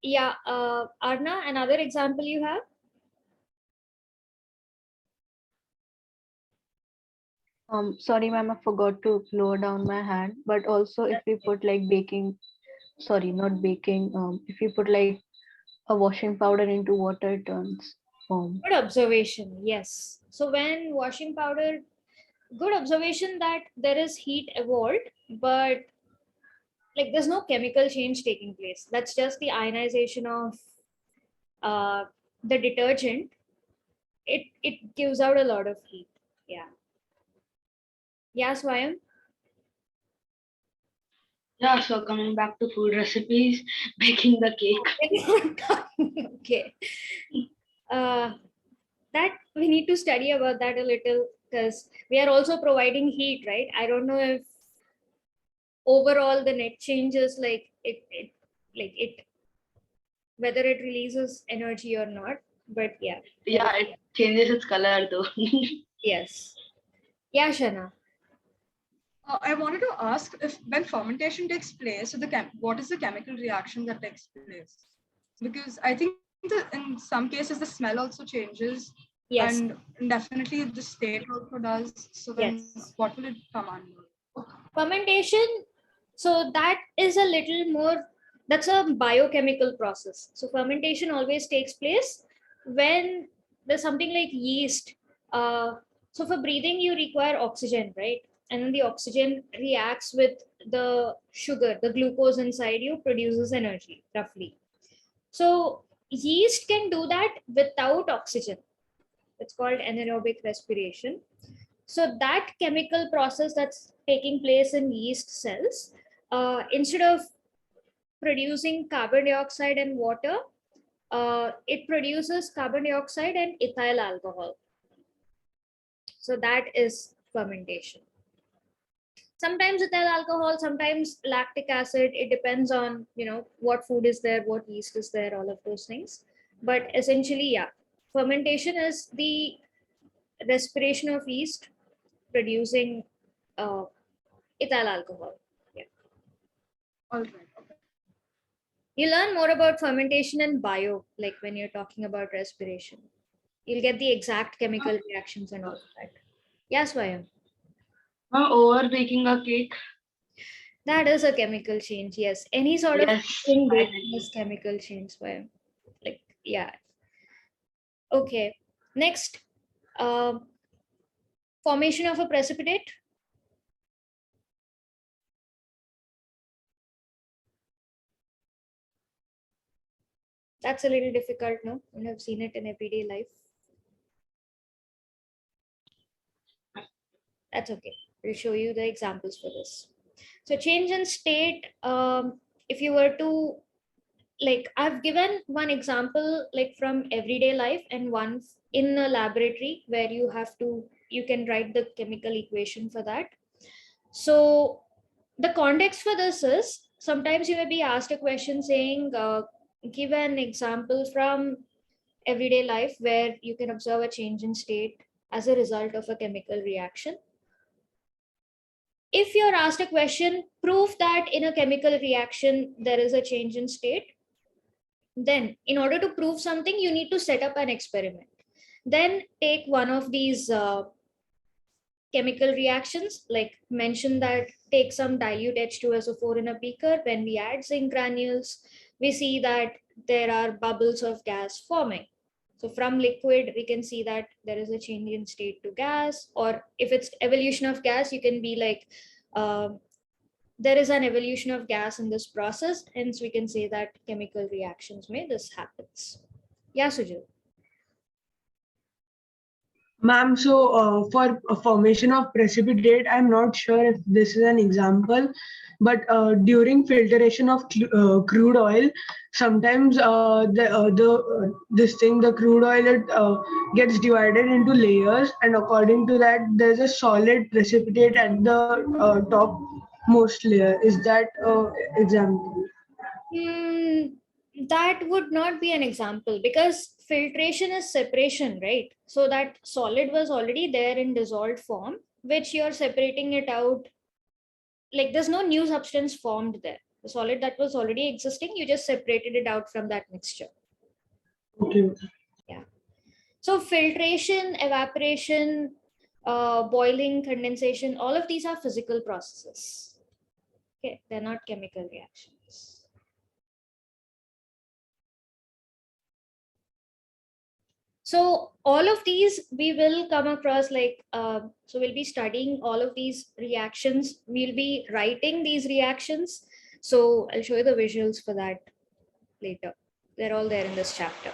Yeah. Arna, another example you have? Sorry, ma'am, I forgot to lower down my hand. But also, if we put like baking, sorry, not baking. If we put like a washing powder into water, it turns foam. Good observation. Yes. So when washing powder, good observation that there is heat evolved, but like there's no chemical change taking place. That's just the ionization of uh, the detergent. It gives out a lot of heat. Yeah. Yeah, Swayam. Yeah, so coming back to food recipes, baking the cake. Okay. That we need to study about that a little because we are also providing heat, right? I don't know if overall the net changes like it whether it releases energy or not. But yeah. Yeah, it changes its color though. Yes. Yeah, Shana. I wanted to ask if when fermentation takes place, so what is the chemical reaction that takes place? Because I think in some cases the smell also changes, Yes. and definitely the state also does. So then, Yes. what will it come under? Fermentation, so that is a little more, that's a biochemical process. So fermentation always takes place when there's something like yeast. So for breathing you require oxygen, right? And then the oxygen reacts with the sugar, the glucose inside you produces energy roughly. So yeast can do that without oxygen. It's called anaerobic respiration. So that chemical process that's taking place in yeast cells, instead of producing carbon dioxide and water, it produces carbon dioxide and ethyl alcohol. So that is fermentation. Sometimes ethyl alcohol, sometimes lactic acid. It depends on what food is there, what yeast is there, all of those things. But essentially, yeah, fermentation is the respiration of yeast producing ethyl alcohol. Yeah. All right. Okay. You learn more about fermentation and bio, like when you're talking about respiration. You'll get the exact chemical reactions and all of that. Yes, Swayam. Over baking a cake. That is a chemical change. Yes. Any sort of thing baking is chemical change, Swayam. Like, yeah. Okay. Next, formation of a precipitate. That's a little difficult, no? You have seen it in everyday life. That's okay. We'll show you the examples for this. So change in state, if you were to, like I've given one example like from everyday life and one in a laboratory where you can write the chemical equation for that. So the context for this is sometimes you may be asked a question saying, give an example from everyday life where you can observe a change in state as a result of a chemical reaction. If you're asked a question, prove that in a chemical reaction there is a change in state. Then, in order to prove something, you need to set up an experiment. Then take one of these chemical reactions, like mention that take some dilute H2SO4 in a beaker. When we add zinc granules, we see that there are bubbles of gas forming. So from liquid, we can see that there is a change in state to gas, or if it's evolution of gas, you can be like, there is an evolution of gas in this process. Hence, we can say that chemical reactions may this happens. Yeah, Sujit. Ma'am, so for a formation of precipitate, I'm not sure if this is an example, but during filtration of crude oil, sometimes the crude oil, it gets divided into layers, and according to that, there's a solid precipitate at the top most layer. Is that example? That would not be an example because filtration is separation, right? So that solid was already there in dissolved form, which you're separating it out. Like there's no new substance formed there. The solid that was already existing, you just separated it out from that mixture. Okay. Yeah. So filtration, evaporation, boiling, condensation, all of these are physical processes. Okay, they're not chemical reactions. So all of these we will come across so we'll be studying all of these reactions. We'll be writing these reactions. So I'll show you the visuals for that later. They're all there in this chapter.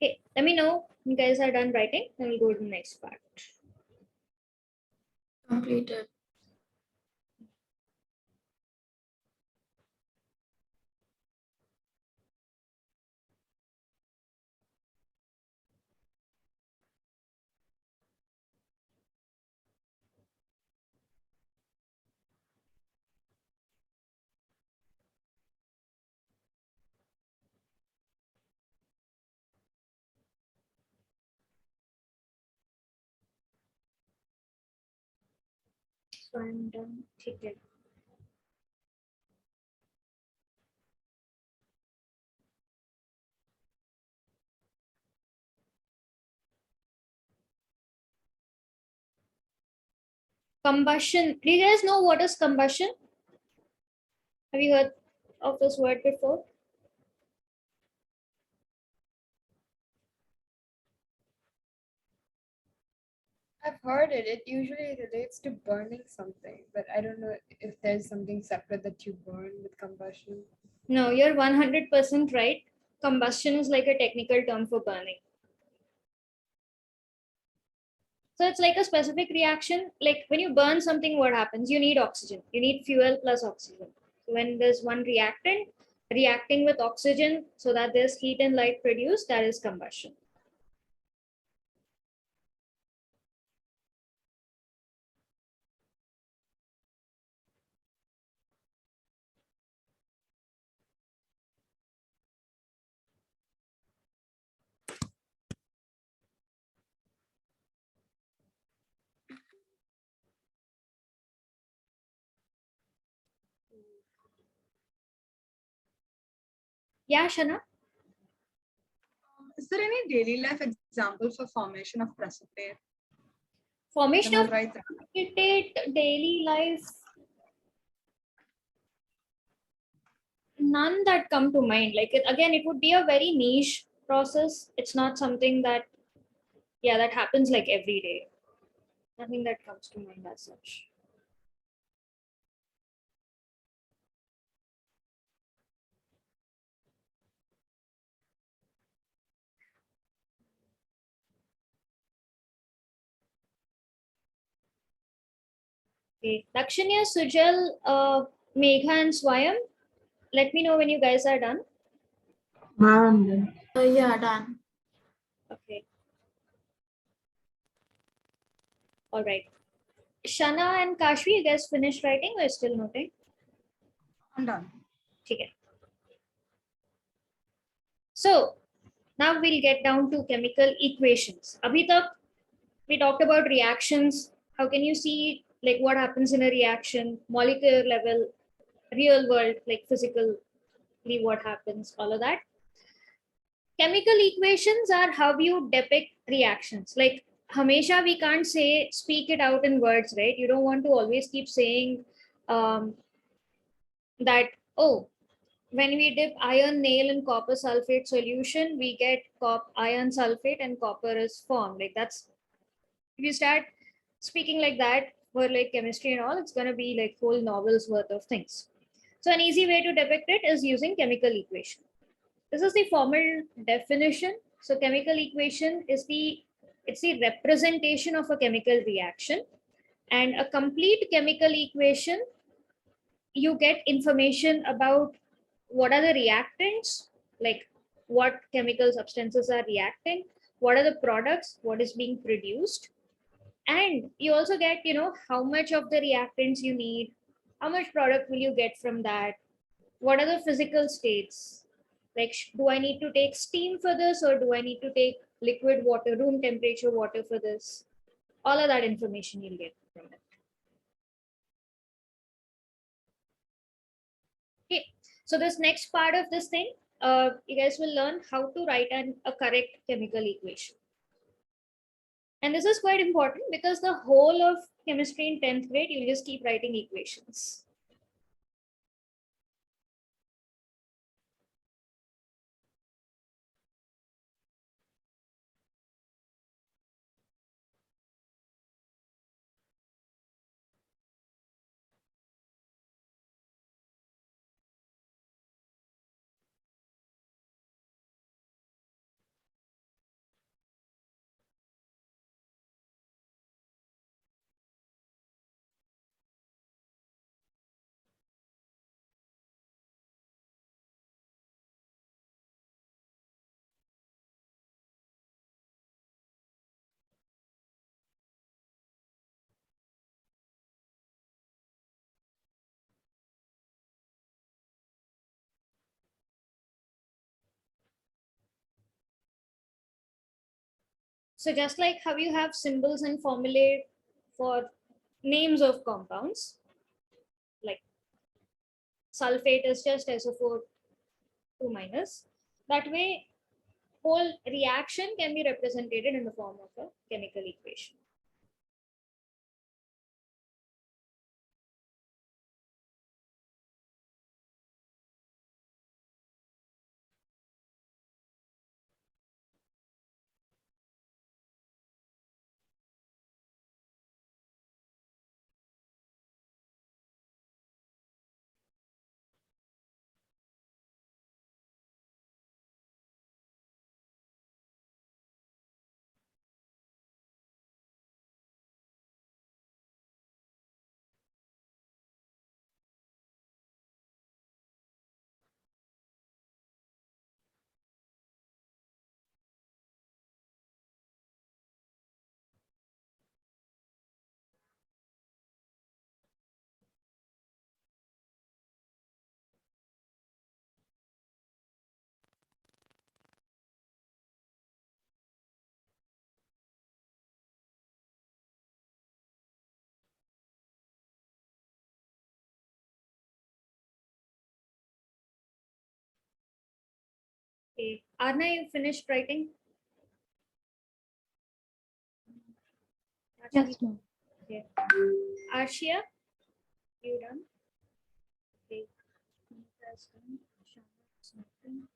Okay, let me know when you guys are done writing, then we'll go to the next part. Completed. So I'm done. Okay. Combustion. Do you guys know what is combustion? Have you heard of this word before? I've heard it. It usually relates to burning something, but I don't know if there's something separate that you burn with combustion. No, you're 100% right. Combustion is like a technical term for burning. So it's like a specific reaction. Like when you burn something, what happens? You need oxygen. You need fuel plus oxygen. So when there's one reactant reacting with oxygen so that there's heat and light produced, that is combustion. Yeah, Shana? Is there any daily life example for formation of precipitate? Formation Am I of right? precipitate, daily life, none that come to mind. Like again, it would be a very niche process. It's not something that, yeah, that happens like every day. Nothing that comes to mind as such. Okay, Dakshanya, Sujal, Megha, and Swayam. Let me know when you guys are done. Ma'am, Yeah, done. Okay. All right. Shana and Kashvi, you guys finished writing or still noting? I'm done. Okay. So now we'll get down to chemical equations. Abhi tak we talked about reactions. How can you see like what happens in a reaction, molecular level, real world, like physically what happens, all of that. Chemical equations are how you depict reactions. Like Hamesha, we can't say speak it out in words, right? You don't want to always keep saying that, oh, when we dip iron nail in copper sulfate solution, we get iron sulfate and copper is formed. Like that's, if you start speaking like that for like chemistry and all, it's going to be like whole novels worth of things. So an easy way to depict it is using chemical equation. This is the formal definition. So chemical equation is it's the representation of a chemical reaction, and a complete chemical equation, you get information about what are the reactants, like what chemical substances are reacting, what are the products, what is being produced, and you also get, how much of the reactants you need, how much product will you get from that, what are the physical states, Like, do I need to take steam for this, or do I need to take liquid water, room temperature water for this? All of that information you'll get from it. Okay, so this next part of this thing, you guys will learn how to write a correct chemical equation. And this is quite important because the whole of chemistry in 10th grade, you'll just keep writing equations. So just like how you have symbols and formulae for names of compounds, like sulfate is just SO4 2-. That way, whole reaction can be represented in the form of a chemical equation. Okay, Arna, you finished writing? Yes, ma'am. Okay. Arshia, you done? Okay. That's done. Shana's not done.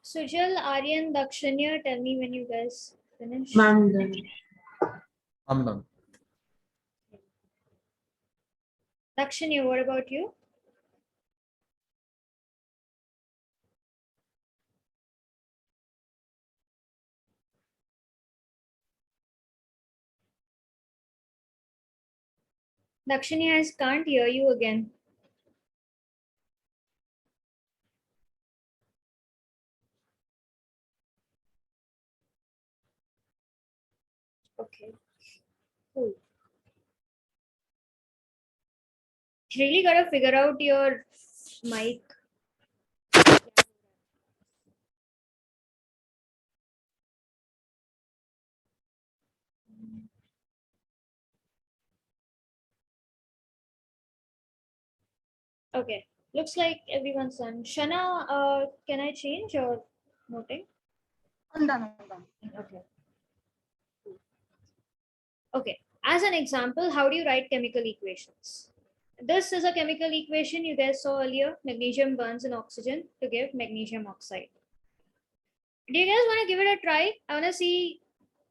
Sujal, Aryan, Dakshanya, tell me when you guys finish. Ma'am, done. I'm done. Dakshanya, what about you? Dakshanya, I can't hear you again. Okay, cool. You really gotta figure out your mic. Okay, looks like everyone's done. Shana, can I change or noting? I'm done. I'm done. Okay. Okay, as an example, how do you write chemical equations? This is a chemical equation you guys saw earlier. Magnesium burns in oxygen to give magnesium oxide. Do you guys want to give it a try? I want to see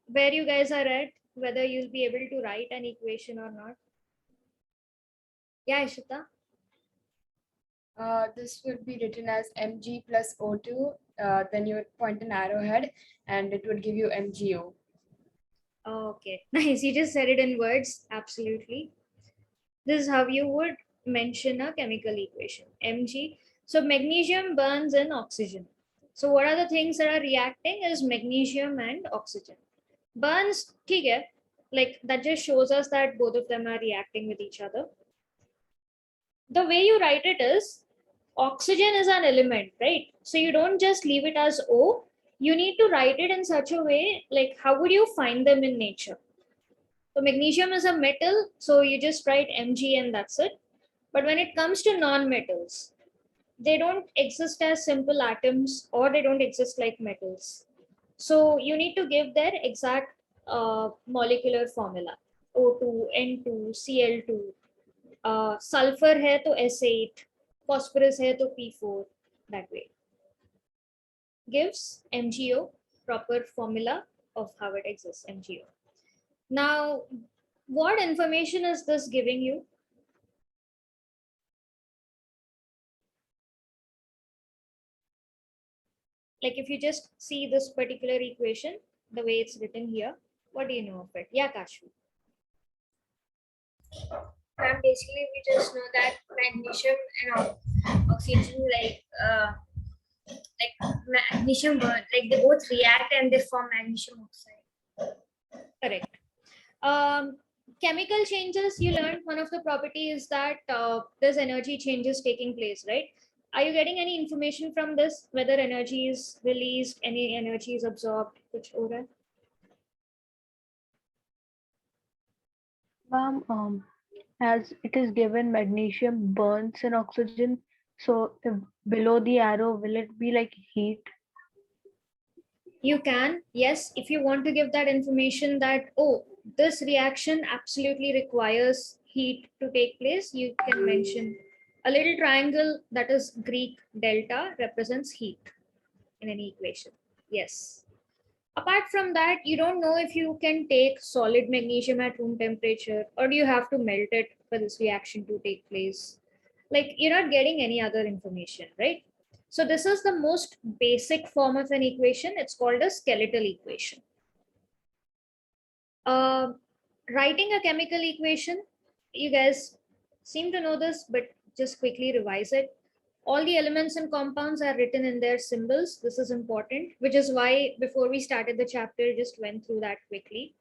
where you guys are at, whether you'll be able to write an equation or not. Yeah, Ishita. This would be written as Mg plus O2. Then you would point an arrowhead and it would give you MgO. Okay, nice. You just said it in words. Absolutely. This is how you would mention a chemical equation. Mg So magnesium burns in oxygen. So what are the things that are reacting is magnesium and oxygen. Burns, okay, like that just shows us that both of them are reacting with each other. The way you write it is oxygen is an element, right? So you don't just leave it as O, you need to write it in such a way, like how would you find them in nature? So magnesium is a metal, so you just write Mg and that's it. But when it comes to non-metals, they don't exist as simple atoms or they don't exist like metals. So you need to give their exact molecular formula. O2, N2, Cl2, sulfur है तो S8, phosphorus है तो P4, that way. Gives MgO, proper formula of how it exists, MgO. Now, what information is this giving you? Like if you just see this particular equation, the way it's written here, what do you know of it? Yeah, Kashu. And basically, we just know that magnesium and oxygen, like magnesium burn, like they both react and they form magnesium oxide. Correct. Chemical changes, you learned one of the properties that there's energy changes taking place, right? Are you getting any information from this? Whether energy is released, any energy is absorbed, which order? Ma'am, as it is given magnesium burns in oxygen, so if below the arrow, will it be like heat? You can, yes, if you want to give that information that, oh, this reaction absolutely requires heat to take place, you can mention a little triangle that is Greek delta represents heat in any equation. Yes. Apart from that, you don't know if you can take solid magnesium at room temperature or do you have to melt it for this reaction to take place. Like you're not getting any other information, right? So this is the most basic form of an equation. It's called a skeletal equation. Writing a chemical equation, you guys seem to know this, but just quickly revise it. All the elements and compounds are written in their symbols. This is important, which is why before we started the chapter, just went through that quickly.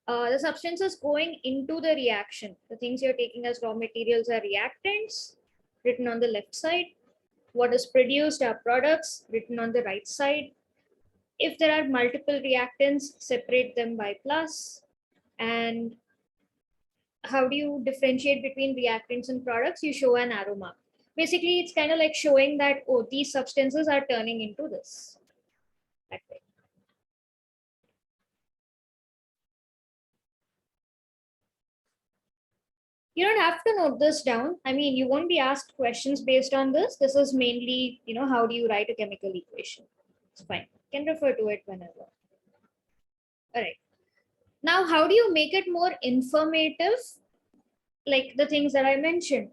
The substances going into the reaction, the things you're taking as raw materials are reactants, written on the left side. What is produced are products, written on the right side. If there are multiple reactants, separate them by plus. And how do you differentiate between reactants and products? You show an arrow mark. Basically, it's kind of like showing that, oh, these substances are turning into this. That way. You don't have to note this down. I mean, you won't be asked questions based on this. This is mainly, how do you write a chemical equation? It's fine. You can refer to it whenever. All right. Now, how do you make it more informative? Like the things that I mentioned,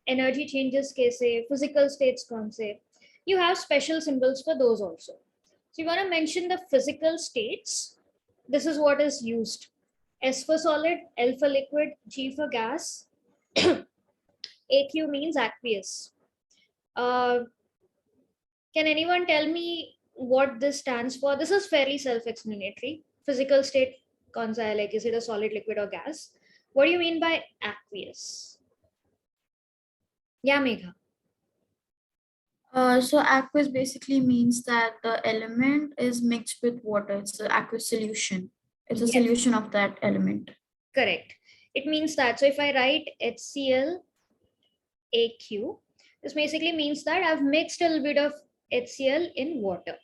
energy changes case, physical states concept. You have special symbols for those also. So you want to mention the physical states. This is what is used. S for solid, L for liquid, G for gas. AQ means aqueous. Can anyone tell me what this stands for? This is fairly self-explanatory. Physical state, like is it a solid, liquid, or gas? What do you mean by aqueous? Yeah, Megha. So aqueous basically means that the element is mixed with water. It's an aqueous solution. It's a solution of that element. Correct. It means that. So if I write HCl AQ, this basically means that I've mixed a little bit of HCl in water.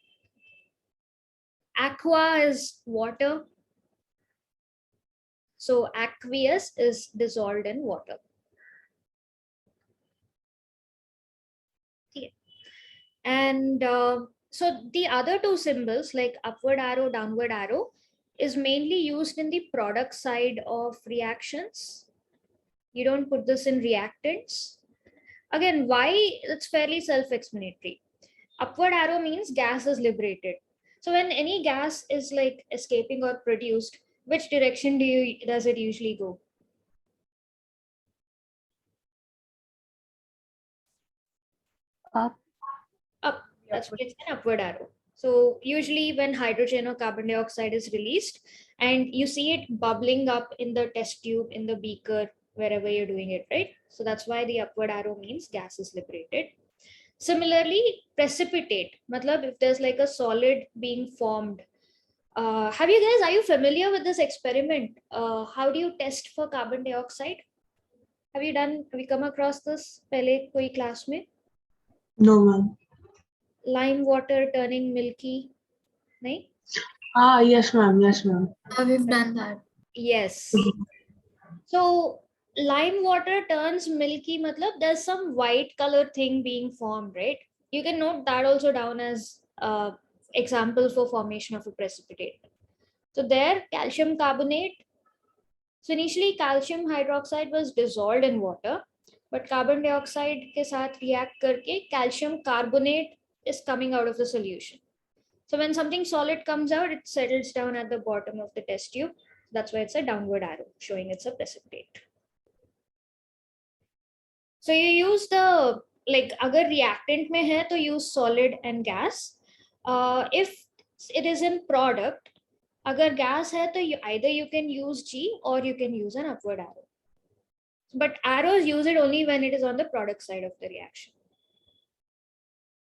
Aqua is water. So aqueous is dissolved in water. Okay. And so the other two symbols like upward arrow, downward arrow is mainly used in the product side of reactions. You don't put this in reactants. Again, why? It's fairly self-explanatory. Upward arrow means gas is liberated. So when any gas is like escaping or produced, which direction does it usually go? Up. Up. That's why it's an upward arrow. So usually when hydrogen or carbon dioxide is released and you see it bubbling up in the test tube, in the beaker, wherever you're doing it, right? So that's why the upward arrow means gas is liberated. Similarly, precipitate, matlab if there's like a solid being formed. Are you familiar with this experiment? How do you test for carbon dioxide? Have you come across this pehle koi class mein? No, ma'am. Lime water turning milky? Nahin? Yes, ma'am. Yes, ma'am. We've done that. Yes. So lime water turns milky, matlab there's some white color thing being formed, right? You can note that also down as example for formation of a precipitate. So there, calcium carbonate. So initially calcium hydroxide was dissolved in water, but carbon dioxide ke saath react karke calcium carbonate is coming out of the solution. So when something solid comes out, it settles down at the bottom of the test tube. That's why it's a downward arrow showing it's a precipitate. So you use the, like agar reactant mein hai to use solid and gas. If it is in product, agar gas hai to either you can use G or you can use an upward arrow. But arrows use it only when it is on the product side of the reaction.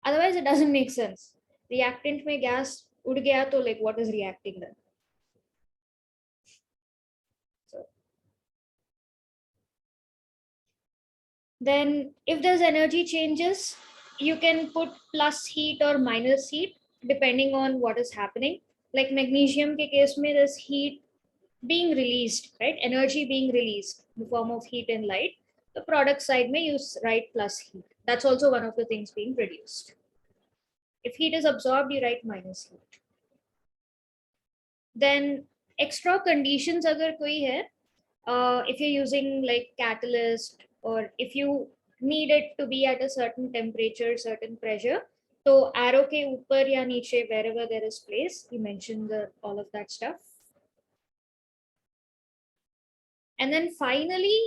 Otherwise, it doesn't make sense. Reactant mein gas ud gaya to like what is reacting then? So then if there's energy changes, you can put plus heat or minus heat depending on what is happening. Like magnesium ke case mein, there's heat being released, right? Energy being released in the form of heat and light. The product side may use write plus heat. That's also one of the things being produced. If heat is absorbed, you write minus heat. Then extra conditions agar koi hai, if you're using like catalyst or if you need it to be at a certain temperature, certain pressure, so arrow ke upar ya niche, wherever there is place, you mention all of that stuff. And then finally,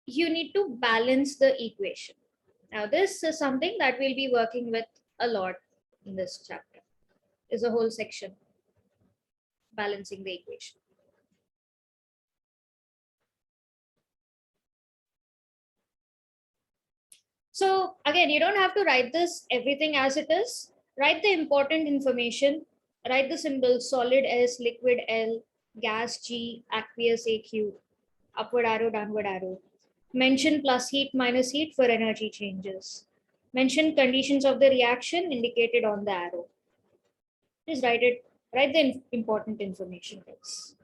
you need to balance the equation. Now, this is something that we'll be working with a lot in this chapter. Is a whole section, balancing the equation. So again, you don't have to write this everything as it is. Write the important information. Write the symbols solid S, liquid L, gas G, aqueous AQ, upward arrow, downward arrow. Mention plus heat, minus heat for energy changes. Mention conditions of the reaction indicated on the arrow. Just write it. Write the important information. Please.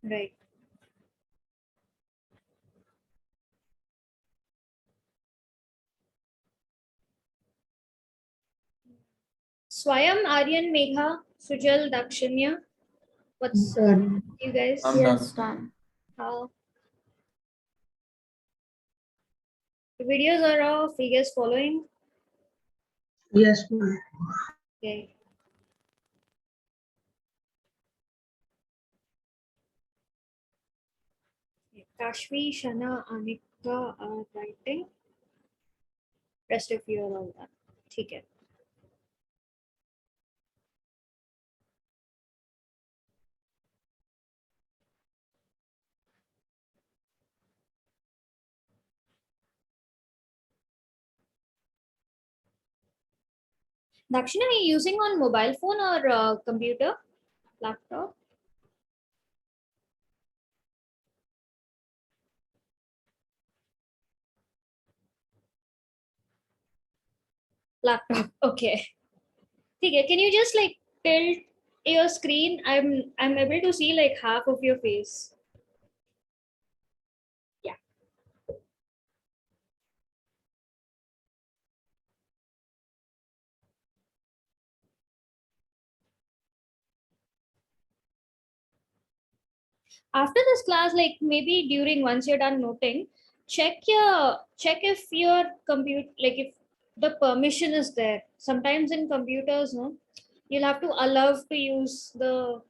Right. Swayam, Aryan, Megha, Sujal, Dakshanya. What's you guys? I'm Yes, done. done. How? The videos are off. You guys following? Yes, ma'am. Okay. Kashvi, Shana, Anika are writing. Rest of you are all done. ठीक है. Dakshina, are you using on mobile phone or computer, laptop? Laptop. Okay. Okay. Can you just like tilt your screen? I'm able to see like half of your face. Yeah. After this class, like maybe during once you're done noting, check if your compute like if the permission is there. Sometimes in computers, no, you'll have to allow to use the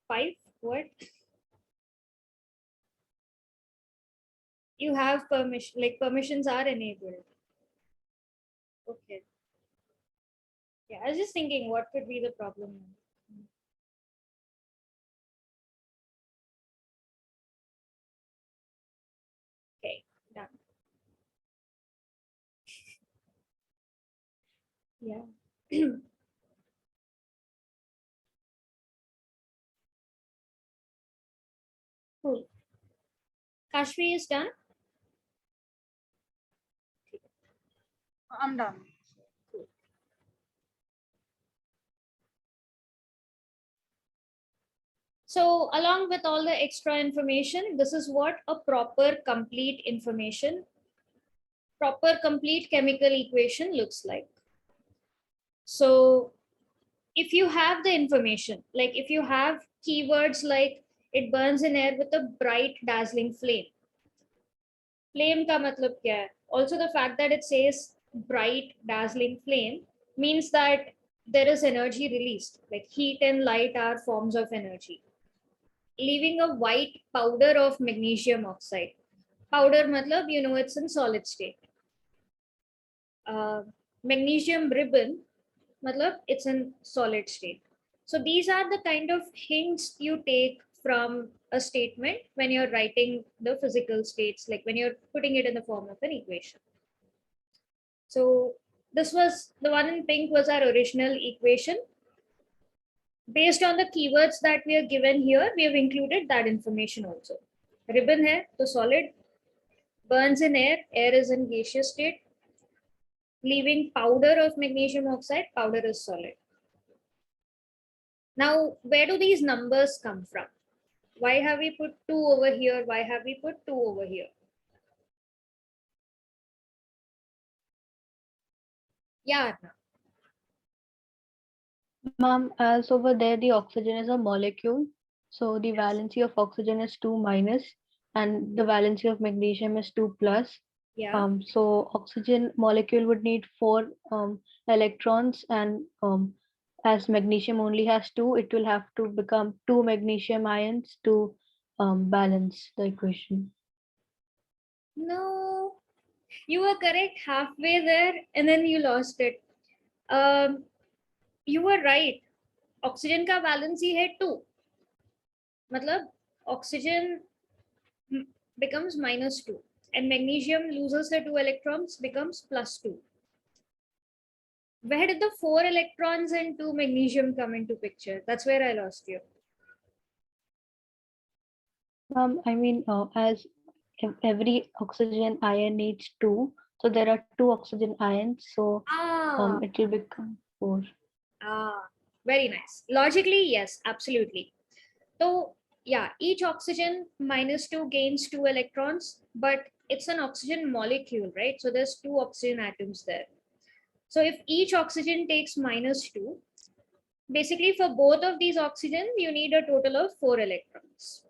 5. What? You have permission, like permissions are enabled. Okay. Yeah, I was just thinking what could be the problem. Okay, done. Yeah. Cool. Kashvi is done. I'm done. So along with all the extra information, this is what a proper complete complete chemical equation looks like. So if you have the information, like if you have keywords like it burns in air with a bright dazzling flame. Flame ka matlab kya hai? Also the fact that it says bright dazzling flame means that there is energy released, like heat and light are forms of energy. Leaving a white powder of magnesium oxide. Powder matlab, you know, it's in solid state. Magnesium ribbon matlab, it's in solid state. So these are the kind of hints you take from a statement when you're writing the physical states, like when you're putting it in the form of an equation. So this was the one in pink was our original equation. Based on the keywords that we are given here, we have included that information also. Ribbon hai, so solid. Burns in air, air is in gaseous state. Leaving powder of magnesium oxide, powder is solid. Now, where do these numbers come from? Why have we put 2 over here? Why have we put 2 over here? Yeah, Arna. Ma'am, as over there, the oxygen is a molecule. So the valency of oxygen is 2 minus, and the valency of magnesium is 2 plus. Yeah. So oxygen molecule would need 4 electrons, and as magnesium only has 2, it will have to become 2 magnesium ions to balance the equation. No, you were correct halfway there and then you lost it. You were right. Oxygen का valency है 2. मतलब oxygen becomes minus 2 and magnesium loses the 2 electrons, becomes plus 2. Where did the 4 electrons and 2 magnesium come into picture? That's where I lost you. I mean, as every oxygen ion needs 2, so there are 2 oxygen ions, so it will become 4. Very nice. Logically, yes, absolutely. So yeah, each oxygen minus 2 gains 2 electrons, but it's an oxygen molecule, right? So there's 2 oxygen atoms there. So if each oxygen takes minus 2, basically for both of these oxygens, you need a total of 4 electrons.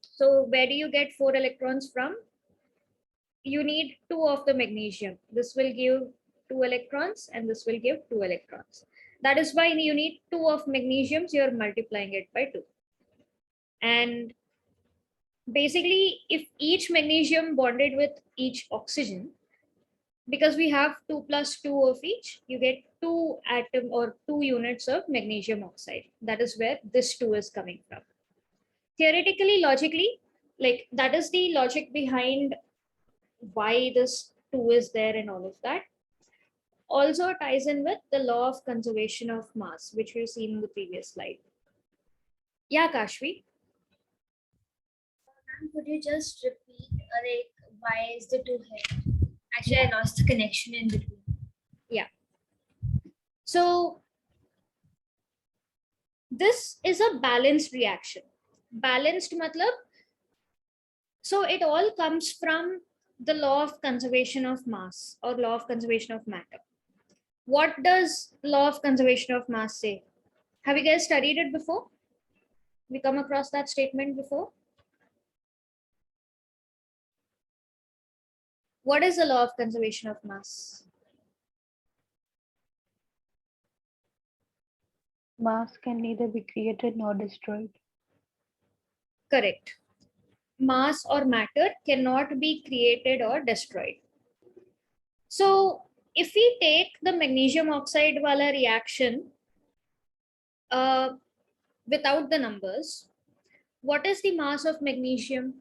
So where do you get 4 electrons from? You need 2 of the magnesium. This will give 2 electrons and this will give 2 electrons. That is why you need 2 of magnesium, so you're multiplying it by 2. And basically, if each magnesium bonded with each oxygen, because we have 2 plus 2 of each, you get 2 atom or 2 units of magnesium oxide. That is where this 2 is coming from. Theoretically, logically, like that is the logic behind why this 2 is there and all of that. Also ties in with the law of conservation of mass, which we've seen in the previous slide. Yeah, Kashvi. Could you just repeat, like, why is the 2 here? Actually, I lost the connection in between. Yeah. So this is a balanced reaction. Balanced matlab, so it all comes from the law of conservation of mass or law of conservation of matter. What does law of conservation of mass say? Have you guys studied it before? We come across that statement before? What is the law of conservation of mass? Mass can neither be created nor destroyed. Correct. Mass or matter cannot be created or destroyed. So if we take the magnesium oxide wala reaction without the numbers, what is the mass of magnesium?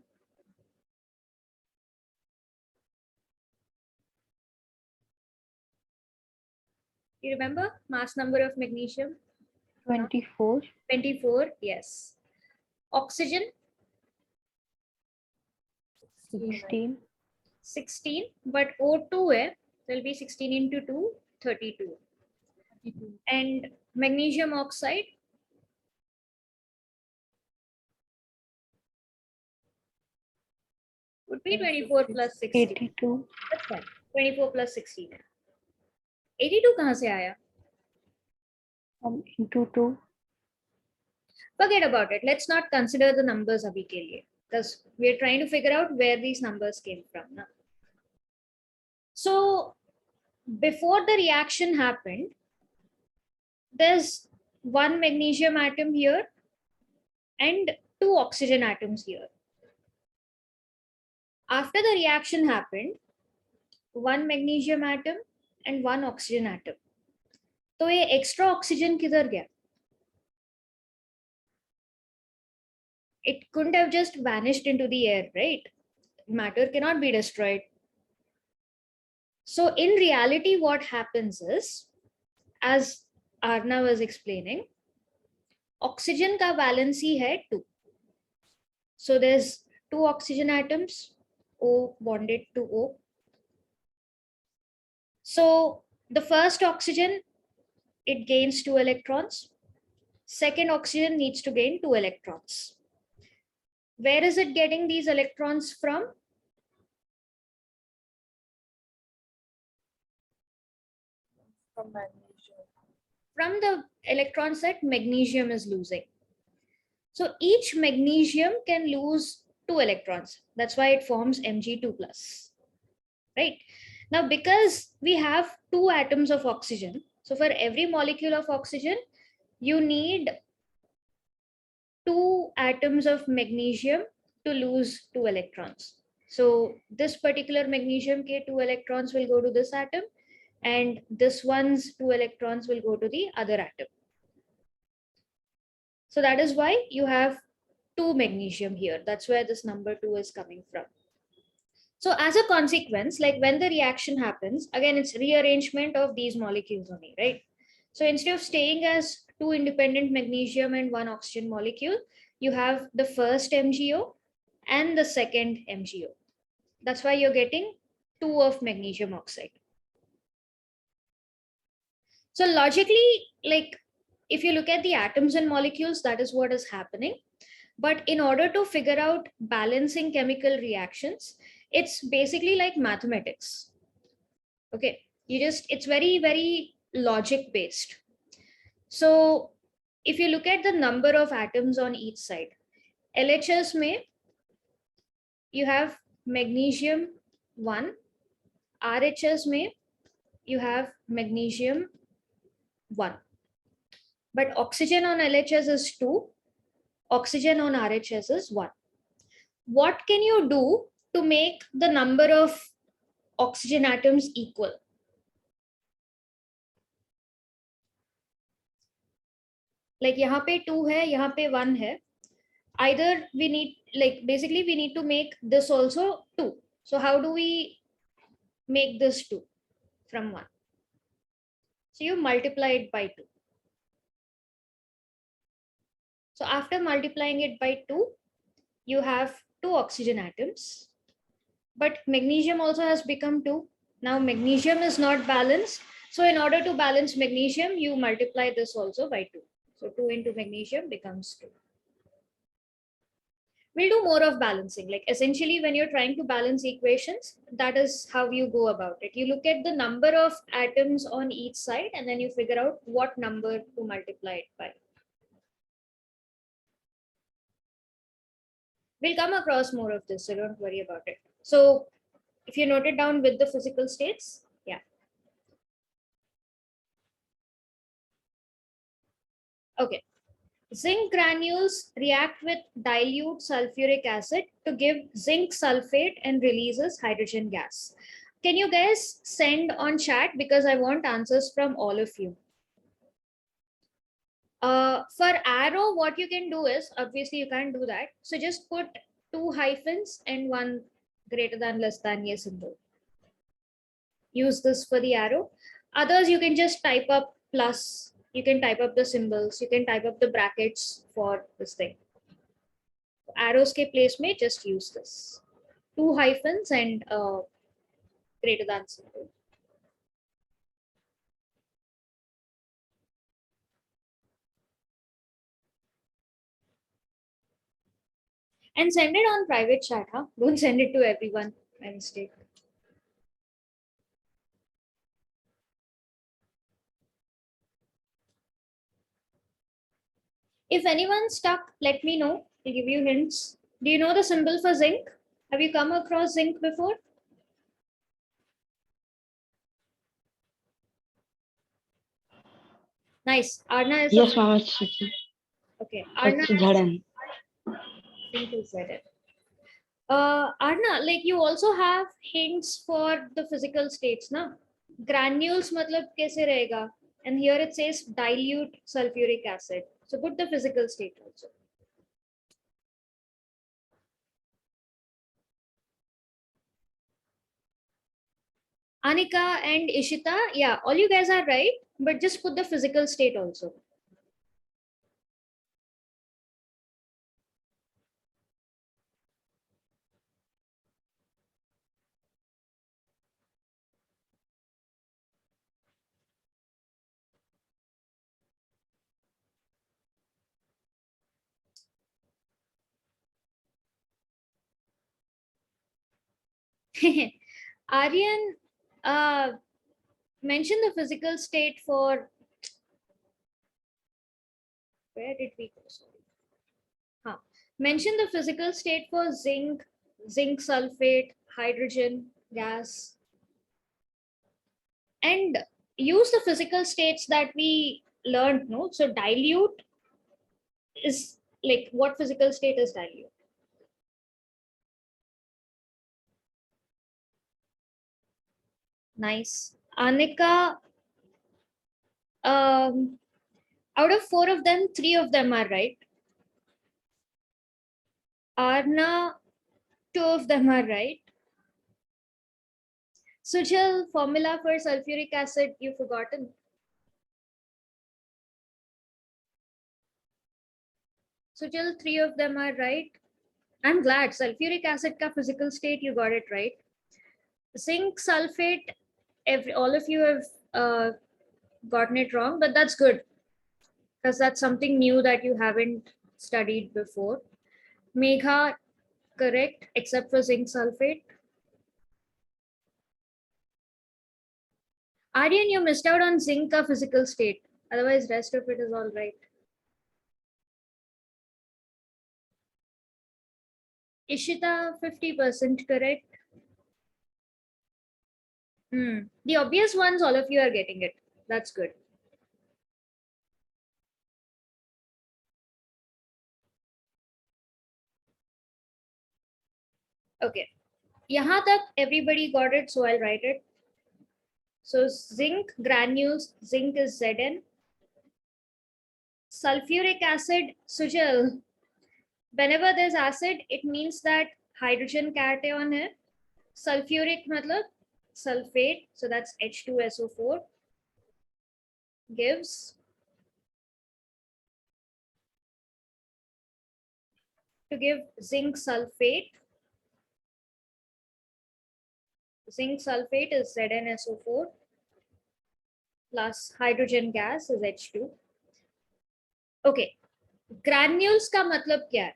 You remember mass number of magnesium? 24. 24, yes. Oxygen? 16. 16, but O2 hai, will be 16 into 2, 32. And magnesium oxide? Would be 24 plus 16. 82. That's fine. 24 plus 16. 82 kahan se aaya? Into 2. Forget about it. Let's not consider the numbers abhi ke liye, because we're trying to figure out where these numbers came from. Na? So before the reaction happened, there's one magnesium atom here and two oxygen atoms here. After the reaction happened, one magnesium atom and one oxygen atom. तो ये extra oxygen किधर गया? It couldn't have just vanished into the air, right? Matter cannot be destroyed. So in reality, what happens is, as Arna was explaining, oxygen का valency है 2. So there's 2 oxygen atoms, O bonded to O. So the first oxygen, it gains 2 electrons. Second oxygen needs to gain 2 electrons. Where is it getting these electrons from? From magnesium. From the electrons that magnesium is losing. So each magnesium can lose 2 electrons. That's why it forms Mg2+. Right? Now, because we have 2 atoms of oxygen, so for every molecule of oxygen, you need 2 atoms of magnesium to lose 2 electrons. So this particular magnesium ke 2 electrons will go to this atom, and this one's 2 electrons will go to the other atom. So that is why you have 2 magnesium here. That's where this number 2 is coming from. So as a consequence, like when the reaction happens, again, it's rearrangement of these molecules only, right? So instead of staying as 2 independent magnesium and 1 oxygen molecule, you have the first MgO and the second MgO. That's why you're getting 2 of magnesium oxide. So logically, like if you look at the atoms and molecules, that is what is happening. But in order to figure out balancing chemical reactions, it's basically like mathematics. Okay, it's very, very logic based. So if you look at the number of atoms on each side, LHS mein, you have magnesium 1, RHS mein, you have magnesium 1. But oxygen on LHS is 2, oxygen on RHS is 1. What can you do to make the number of oxygen atoms equal? Like यहाँ पे 2 है, यहाँ पे 1 है. Either we need, like basically we need to make this also 2. So how do we make this 2 from 1? So you multiply it by 2. So after multiplying it by 2, you have 2 oxygen atoms. But magnesium also has become 2. Now magnesium is not balanced. So in order to balance magnesium, you multiply this also by 2. So 2 into magnesium becomes 2. We'll do more of balancing. Like essentially when you're trying to balance equations, that is how you go about it. You look at the number of atoms on each side and then you figure out what number to multiply it by. We'll come across more of this, so don't worry about it. So if you note it down with the physical states, yeah. Okay. Zinc granules react with dilute sulfuric acid to give zinc sulfate and releases hydrogen gas. Can you guys send on chat because I want answers from all of you. For arrow, what you can do is, obviously you can't do that. So just put 2 hyphens and 1 greater than less than a symbol. Use this for the arrow. Others, you can just type up plus. You can type up the symbols. You can type up the brackets for this thing. Arrows ke place mein just use this. 2 hyphens and greater than symbol. And send it on private chat, huh? Don't send it to everyone by mistake. If anyone's stuck, let me know. I'll give you hints. Do you know the symbol for zinc? Have you come across zinc before? Nice. Arna is Yes, ma'am, it's okay. Arna it's Jharan. Zinc is Zn. Arna, like you also have hints for the physical states, na? Granules matlab kaise rahega? And here it says dilute sulfuric acid. So put the physical state also. Anika and Ishita, yeah, all you guys are right, but just put the physical state also. Aryan, mention the physical state for, where did we go? Sorry. Huh. Mention the physical state for zinc, zinc sulfate, hydrogen gas, and use the physical states that we learned. No, so dilute is like, what physical state is dilute? Nice. Anika, out of 4 of them, 3 of them are right. Arna, 2 of them are right. Sujal, formula for sulfuric acid, you've forgotten. Sujal, 3 of them are right. I'm glad. Sulfuric acid ka physical state, you got it right. Zinc sulfate, all of you have gotten it wrong, but that's good because that's something new that you haven't studied before. Megha, correct, except for zinc sulfate. Aryan, you missed out on zinc ka physical state. Otherwise, rest of it is all right. Ishita, 50% correct. The obvious ones, all of you are getting it. That's good. Okay. Yahan tak everybody got it, so I'll write it. So zinc granules, zinc is Zn. Sulfuric acid, Sujal. Whenever there's acid, it means that hydrogen cation hai. Sulfuric matlab sulfate, so that's H2SO4 gives to give zinc sulfate. Zinc sulfate is ZnSO4. plus hydrogen gas is H2. Okay, granules का मतलब क्या है?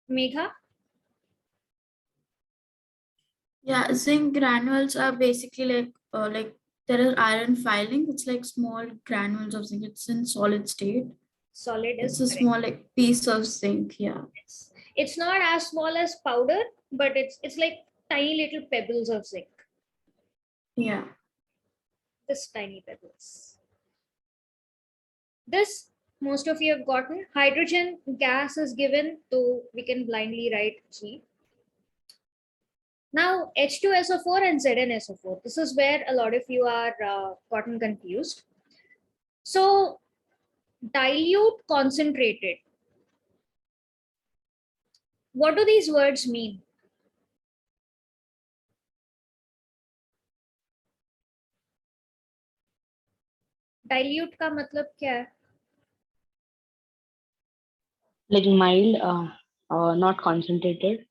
Megha? Yeah, zinc granules are basically like there are iron filings. It's like small granules of zinc. It's in solid state. Solid It's is a correct. small like piece of zinc. Yeah. It's not as small as powder, but it's like tiny little pebbles of zinc. Yeah. This tiny pebbles. This most of you have gotten. Hydrogen gas is given, so we can blindly write G. Now H2SO4 and ZnSO4. This is where a lot of you are gotten confused. So dilute, concentrated. What do these words mean? Dilute का मतलब क्या है? Like mild, not concentrated.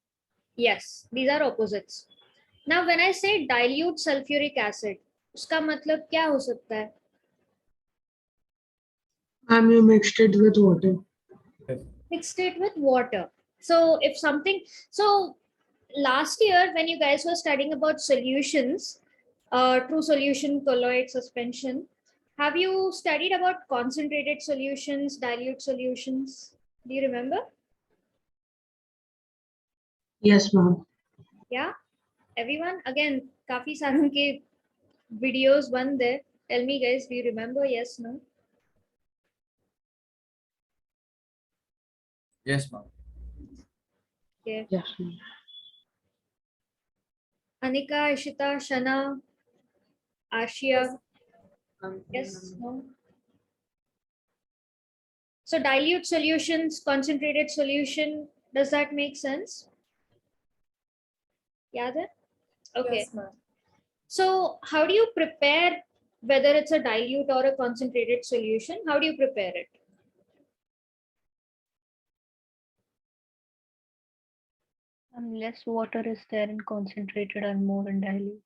Yes, these are opposites. Now when I say dilute sulfuric acid, उसका मतलब क्या हो सकता है? And you mixed it with water. Mixed it with water. So if something, so last year when you guys were studying about solutions, true solution, colloid suspension, have you studied about concentrated solutions, dilute solutions? Do you remember? Yes, ma'am. Yeah, everyone. Again, काफी सारों के videos बंद है. Tell me guys, do you remember? Yes, no? Yes, ma'am. Okay. Yes. Ma'am. Anika, Ishita, Shana, Ashia. Yes, no? So dilute solutions, concentrated solution, does that make sense? Yeah, then? Okay. Yes, ma'am. So how do you prepare whether it's a dilute or a concentrated solution? How do you prepare it? Less water is there in concentrated and more in dilute.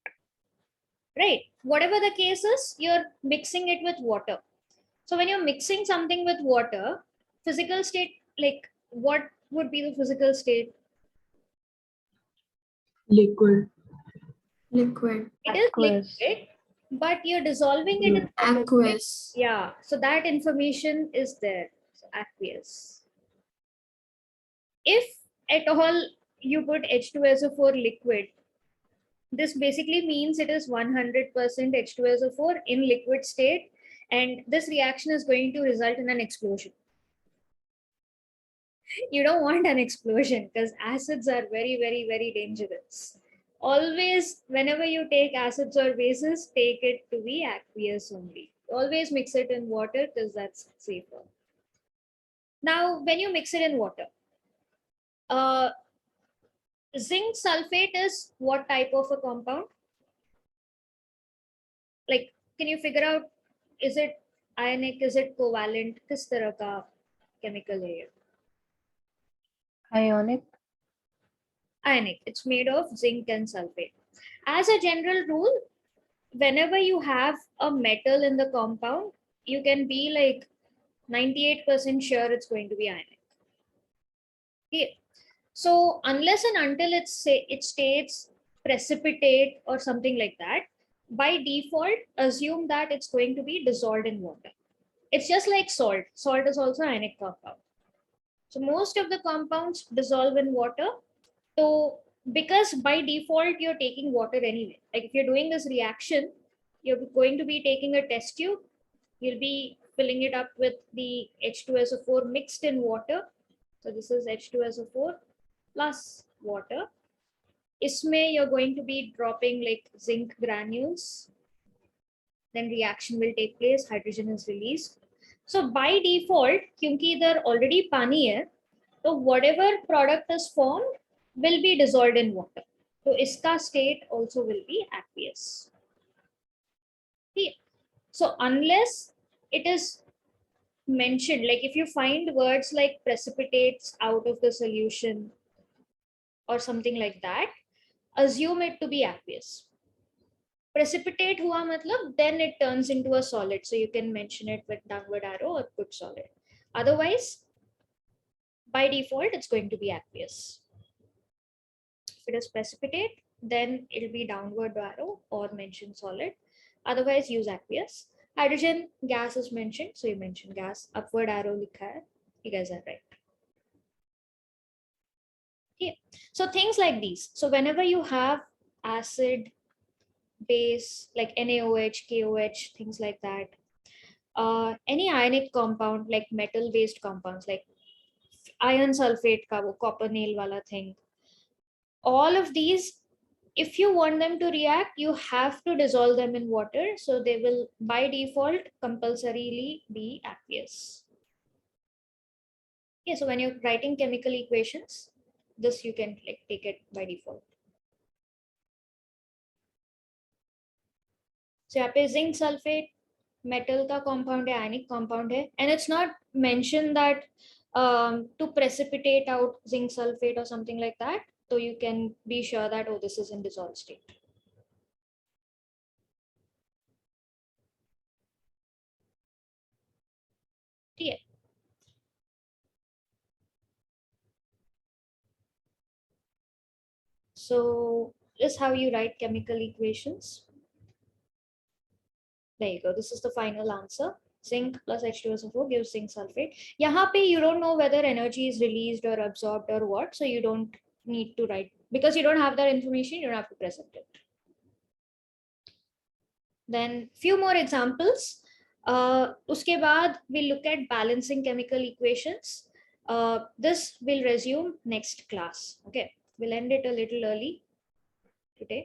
Right. Whatever the case is, you're mixing it with water. So when you're mixing something with water, physical state, like what would be the physical state? Liquid. Liquid. It is Aqueous. liquid, but you're dissolving it in water. Aqueous. Yeah, so that information is there. So aqueous. If at all you put H2SO4 liquid, this basically means it is 100% H2SO4 in liquid state, and this reaction is going to result in an explosion. You don't want an explosion because acids are very, very, very dangerous. Always, whenever you take acids or bases, take it to be aqueous only. Always mix it in water because that's safer. Now, when you mix it in water, zinc sulfate is what type of a compound? Like, can you figure out, is it ionic, is it covalent? किस तरह का chemical है ये? Ionic. Ionic. It's made of zinc and sulfate. As a general rule, whenever you have a metal in the compound, you can be like 98% sure it's going to be ionic. Okay. So unless and until it states precipitate or something like that, by default, assume that it's going to be dissolved in water. It's just like salt. Salt is also ionic compound. So most of the compounds dissolve in water. So because by default you're taking water anyway. Like if you're doing this reaction, you're going to be taking a test tube. You'll be filling it up with the H2SO4 mixed in water. So this is H2SO4 plus water. Isme you're going to be dropping like zinc granules. Then reaction will take place. Hydrogen is released. So by default, क्योंकि इधर already पानी है, so whatever product is formed will be dissolved in water. So इसका state also will be aqueous. Okay. So unless it is mentioned, like if you find words like precipitates out of the solution or something like that, assume it to be aqueous. Precipitate hua matlab, then it turns into a solid. So you can mention it with downward arrow or put solid. Otherwise, by default, it's going to be aqueous. If it is precipitate, then it'll be downward arrow or mention solid. Otherwise, use aqueous. Hydrogen gas is mentioned, so you mention gas. Upward arrow likha hai. You guys are right. Okay. So things like these. So whenever you have acid, base like NaOH, KOH, things like that. Any ionic compound like metal based compounds like iron sulfate ka wo copper nail wala thing. All of these, if you want them to react, you have to dissolve them in water. So they will by default compulsorily be aqueous. Okay, so when you're writing chemical equations, this you can like take it by default. So यहाँ पे zinc sulfate metal का compound है, ionic compound है, and it's not mentioned that to precipitate out zinc sulfate or something like that. So you can be sure that, oh, this is in dissolved state. Yeah. So this is how you write chemical equations. There you go. This is the final answer. Zinc plus H2SO4 gives zinc sulfate. Yahan pe you don't know whether energy is released or absorbed or what. So you don't need to write because you don't have that information. You don't have to present it. Then few more examples. Uske baad we'll look at balancing chemical equations. This will resume next class. Okay. We'll end it a little early today.